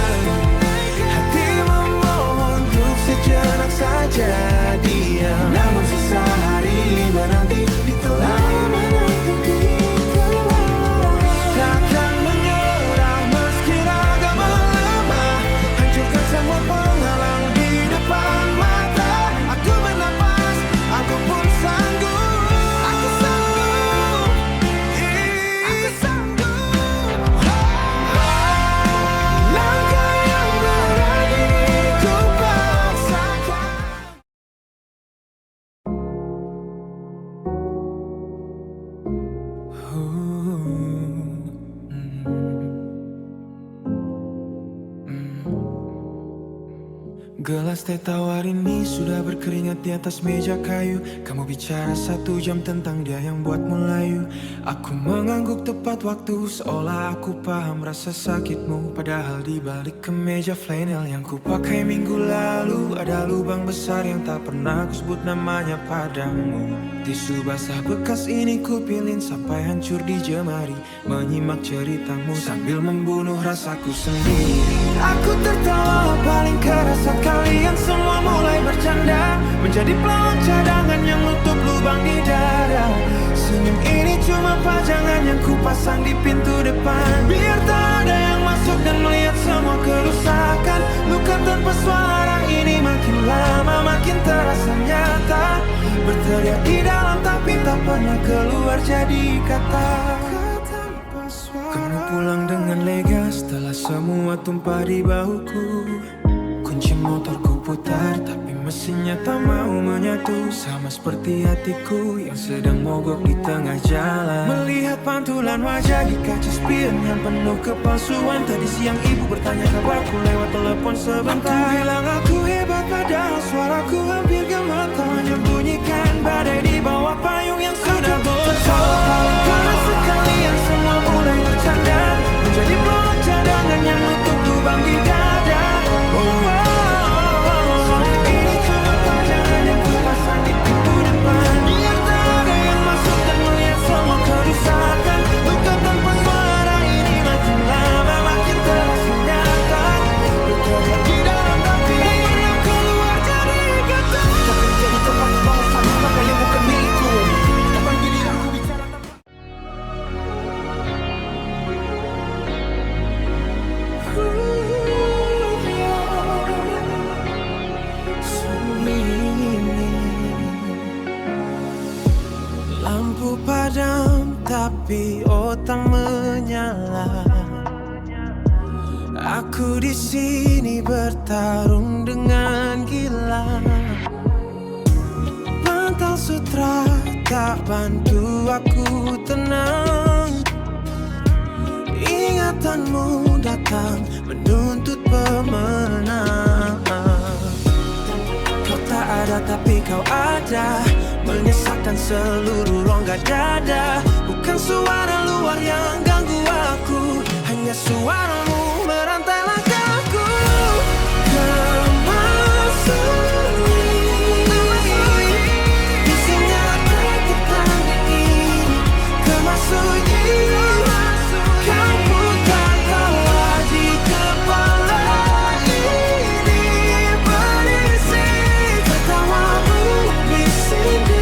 Sejenak saja diam, namun sisa hari menanti ditelan. Takkan menyerah meski Gelas teh tawar ini sudah berkeringat di atas meja kayu. Kamu bicara 1 jam tentang dia yang buatmu layu. Aku mengangguk tepat waktu, seolah aku paham rasa sakitmu. Padahal di balik kemeja flanel yang ku pakai minggu lalu ada lubang besar yang tak pernah ku sebut namanya padamu. Tisu basah bekas ini ku pilin sampai hancur di jemari, menyimak ceritamu sambil membunuh rasaku sendiri. Aku tertawa paling keras saat kalian semua mulai bercanda, menjadi pelawak cadangan yang nutup lubang di dada. Senyum ini cuma pajangan yang ku pasang di pintu depan, biar tak ada yang masuk dan melihat semua kerusakan. Luka tanpa suara ini makin lama makin terasa nyata, berteriak di dalam tapi tak pernah keluar jadi kata. Kamu pulang dengan lega setelah semua tumpah di bahuku. Kunci motorku putar tapi mesinnya tak mau menyatu, sama seperti hatiku yang sedang mogok di tengah jalan. Melihat pantulan wajah di kaca spion yang penuh kepalsuan. Tadi siang ibu bertanya kabarku lewat telepon sebentar. Aku bilang aku hebat padahal suaraku hampir gemetar, menyembunyikan badai di bawah payung yang sudah bocor. Karena sekalian semua mulai bercanda, menjadi pelawak cadangan yang nutup lubang di dada. Ini cuma pajangan yang ku pasang di pintu depan, biar tak ada yang masuk dan melihat semua kerusakan. Luka tanpa suara ini makin lama makin terasa nyata, berteriak di dalam tapi yang keluar jadi kata. Jangan jadi tempat bangsa maka yang bukan milikku. Kapan giliran ku bicara tanpa lampu padam tapi otak menyala. Aku di sini bertarung dengan gila. Bantal sutra tak bantu aku tenang. Ingatanmu datang menuntut pemenang. Kau tak ada tapi kau ada, menyesakkan seluruh rongga dada. Bukan suara luar yang ganggu aku, hanya suaramu merantai langkahku. Kemasuki isinya tertandingi, kemasuki kau putar tawa di kepala ini, berisi tertawamu di sini.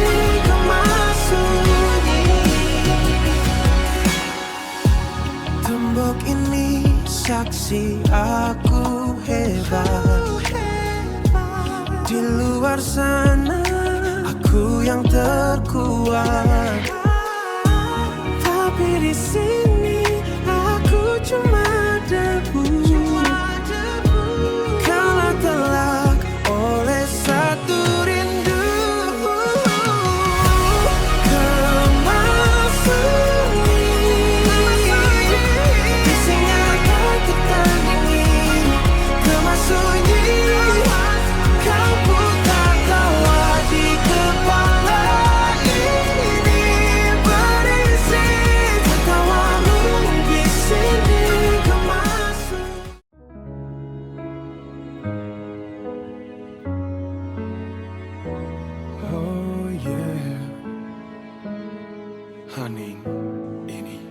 Tembok ini saksi aku hebat. Di luar sana aku yang terkuat, tapi di sini aku cuma debu. Kalah telak oleh satu rindu. Oh yeah, hening ini.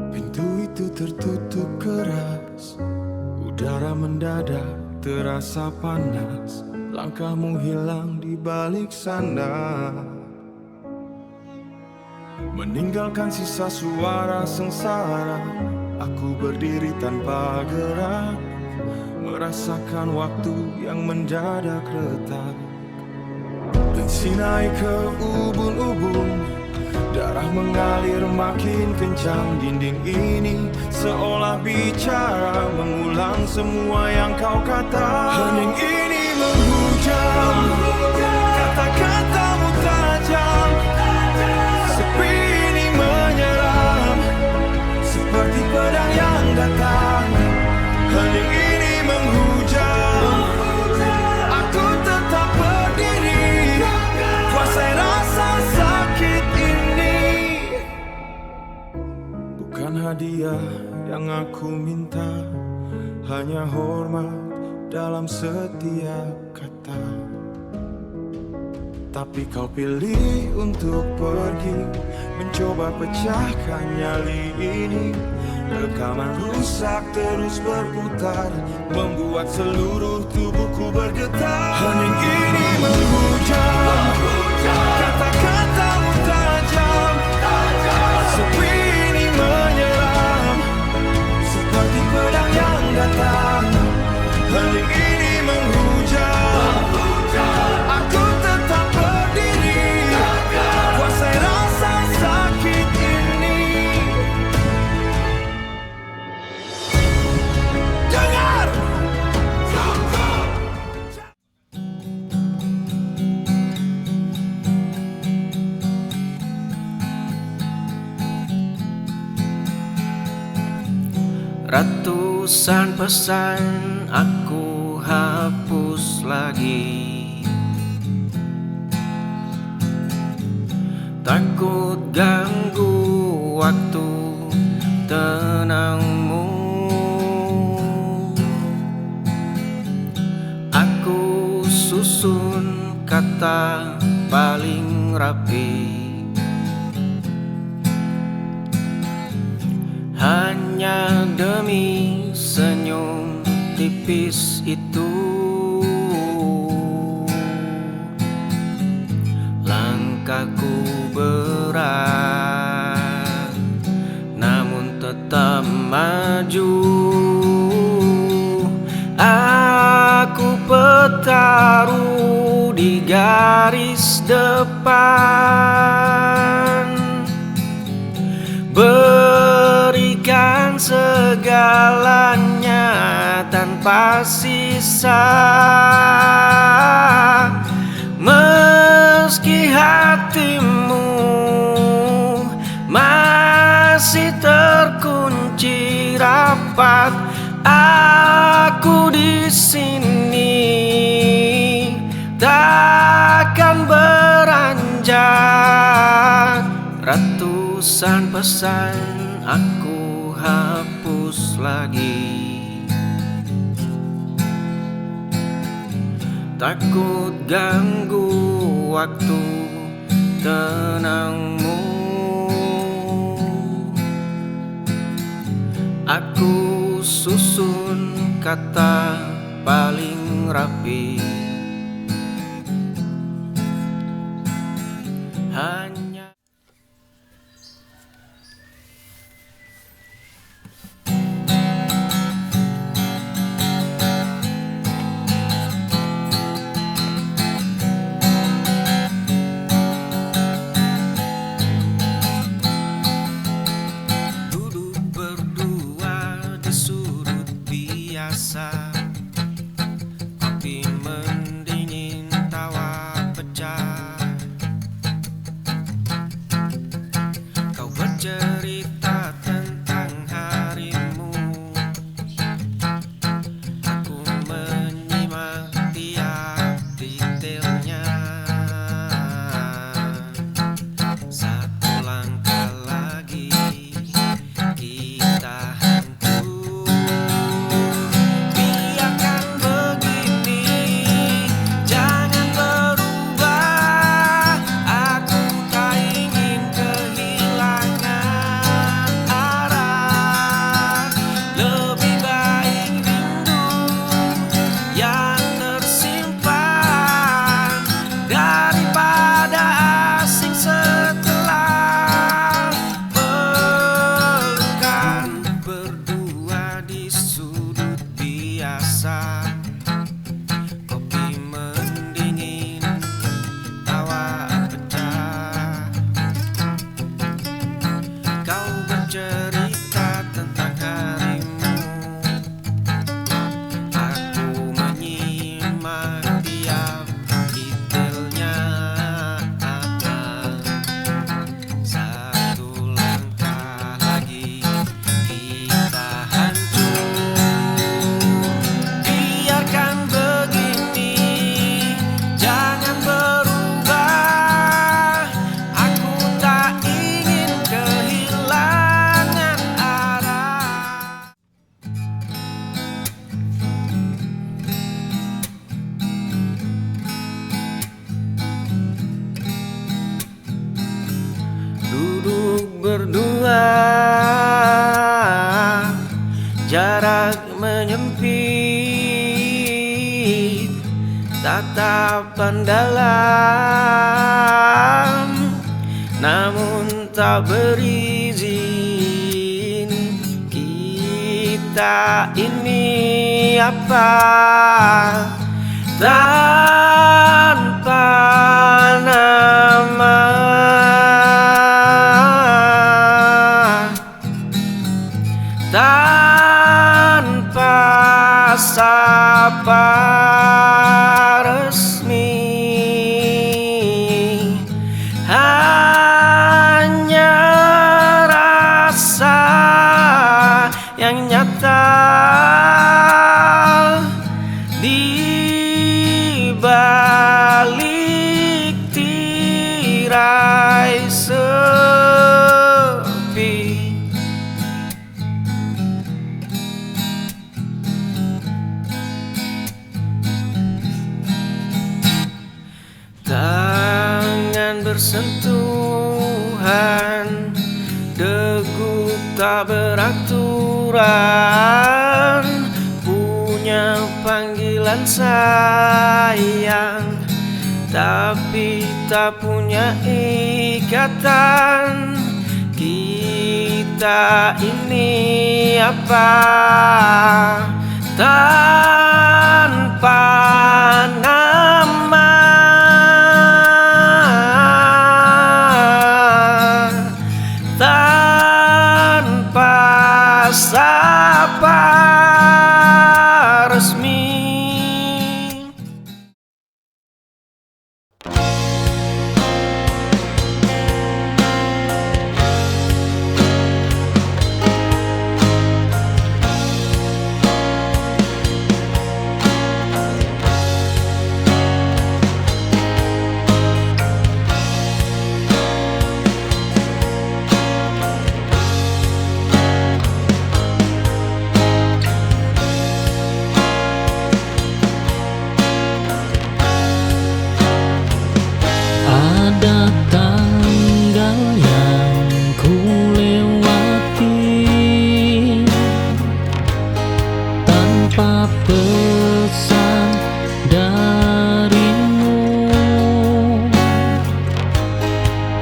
Pintu itu tertutup keras, udara mendadak terasa panas. Langkahmu hilang di balik sana, meninggalkan sisa suara sengsara. Aku berdiri tanpa gerak, merasakan waktu yang mendadak retak. Tensi naik ke ubun-ubun, darah mengalir makin kencang. Dinding ini seolah bicara, mengulang semua yang kau kata. Hening ini menghujam, kata-katamu tajam. Sepi ini menyerang, seperti pedang yang datang. Hening ini menghujam. Hanya dia yang aku minta, hanya hormat dalam setiap kata. Tapi kau pilih untuk pergi, mencoba pecahkan nyali ini. Rekaman rusak terus berputar, membuat seluruh tubuhku bergetar. Hening ini menghujam, kata-katamu tajam. Sepi ini menyeram, seperti pedang yang datang. Hening ini menghujam, aku tetap berdiri, kuasai rasa sakit ini. Dengar! Ratusan pesan aku hapus lagi, takut ganggu waktu tenangmu. Aku susun kata paling rapi, hanya demi senyum tipis itu. Langkahku berat, namun tetap maju. Aku bertaruh di garis depan, berikan segalanya tanpa sisa. Meski hatimu masih terkunci rapat, aku di sini takkan beranjak. Ratusan pesan aku hapus lagi, takut ganggu waktu tenangmu. Aku susun kata paling rapi, hanya duduk berdua di sudut biasa, kopi mendingin, tawa pecah. Kau bercerita tentang harimu, aku menyimak tiap detailnya. Satu langkah lagi kita hancur. Biarkan begini, jangan berubah. Aku tak ingin kehilangan arah. Lebih baik rindu yang tersimpan jarak menyempit, tatapan dalam, namun tak berizin. Kita ini apa? Tanpa nama, tanpa sapa resmi, hanya rasa yang nyata di balik tirai sepi. Tangan bersentuhan, degup tak beraturan, punya panggilan sayang, tapi tak punya ikatan. Kita ini apa? Tanpa nama, tanpa sapa resmi. Ada tanggal yang ku lewati tanpa pesan darimu.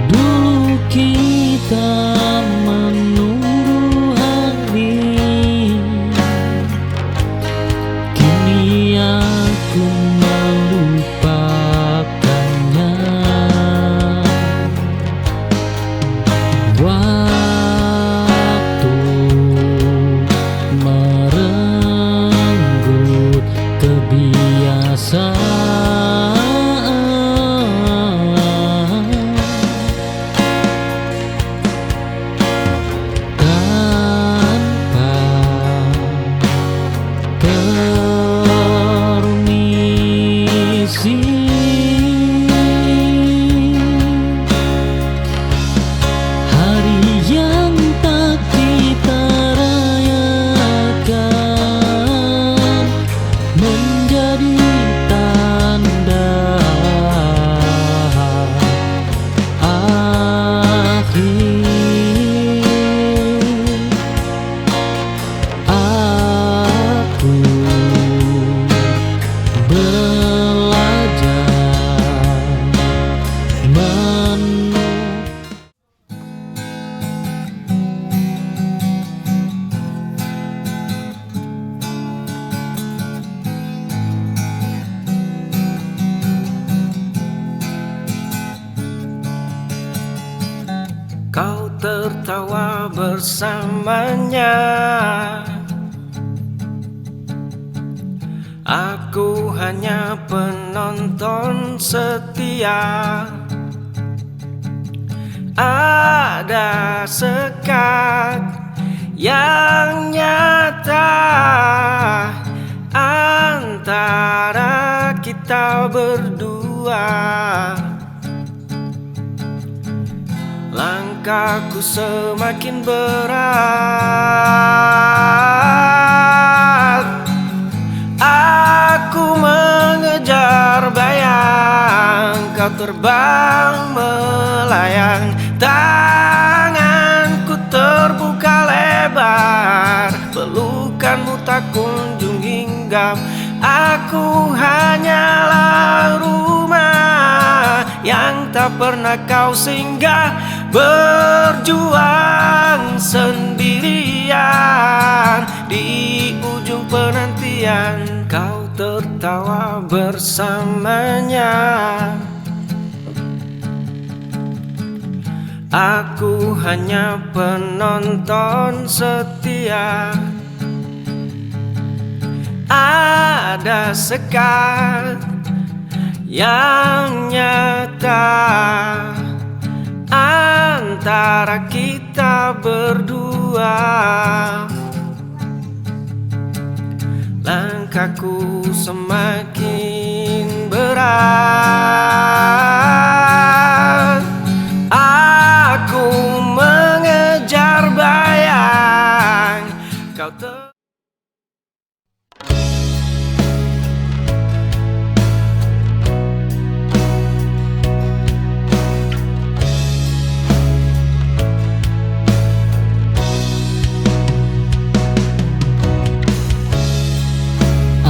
Dulu kita menunggu hari, kini aku melupakannya. Waktu merenggut kebiasaan, tanpa permisi. Hari yang tak kita rayakan menjadi tanda akhir. Aku belajar Kau tertawa bersamanya, aku hanya penonton setia. Ada sekat yang nyata antara kita berdua. Langkahku semakin berat, aku mengejar bayang, kau terbang melayang, tanganku tak kunjung hinggap. Aku hanyalah rumah yang tak pernah kau singgah, berjuang sendirian di ujung penantian. Kau tertawa bersamanya, aku hanya penonton setia. Ada sekat yang nyata antara kita berdua. Langkahku semakin berat, aku mengejar bayang kau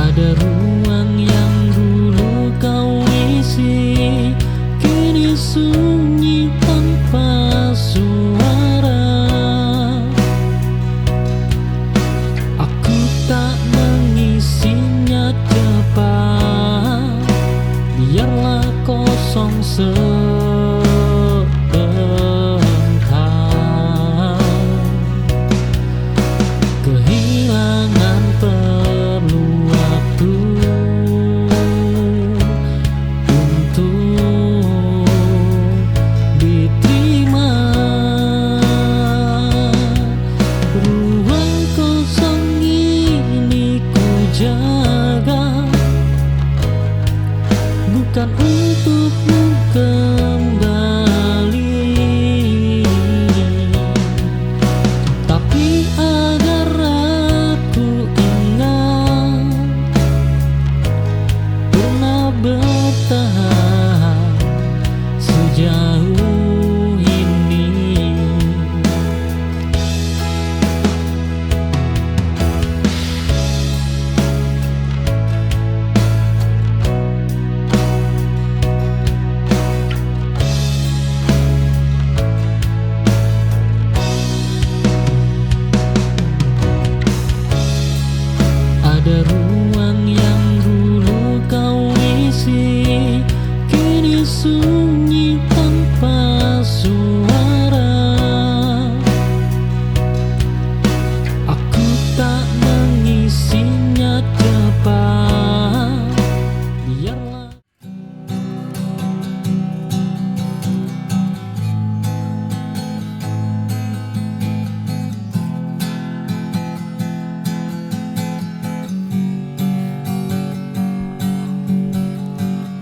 Ada ruang yang dulu kau isi, kini sunyi tanpa suara. Aku tak mengisinya cepat, biarlah kosong sebentar. Kehilangan perlu waktu untuk diterima. Ruang kosong ini ku jaga, bukan untukmu kembali, tapi agar aku ingat pernah bertahan sejauh ini. Ada ruang yang dulu kau isi, kini sunyi tanpa suara. Aku tak mengisinya cepat, biarlah.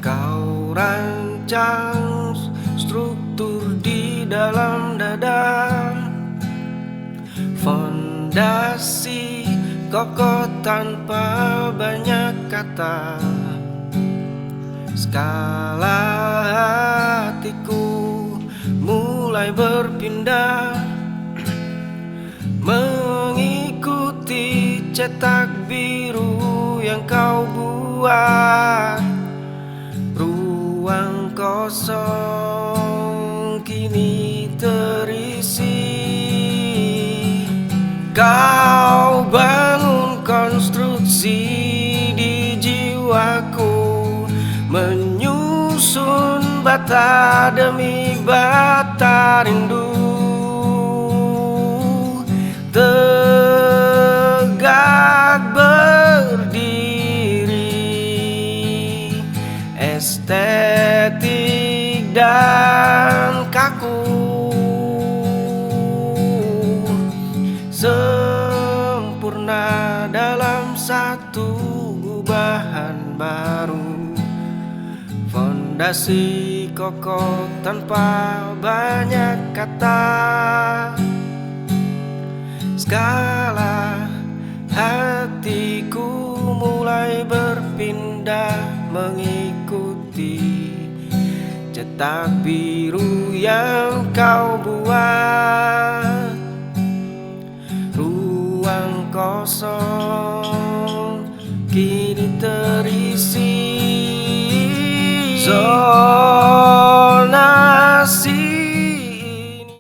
Kau rancang struktur di dalam dada, fondasi kokoh tanpa banyak kata. Skala hatiku mulai berpindah, mengikuti cetak biru yang kau buat. Ruang kosong kini terisi, kau bangun konstruksi di jiwaku, menyusun bata demi bata rindu. Tegak berdiri, estetik dan kaku, sempurna dalam satu gubahan baru. Fondasi kokoh tanpa banyak kata, skala hatiku mulai berpindah, mengikuti cetak biru yang kau buat. Ruang kosong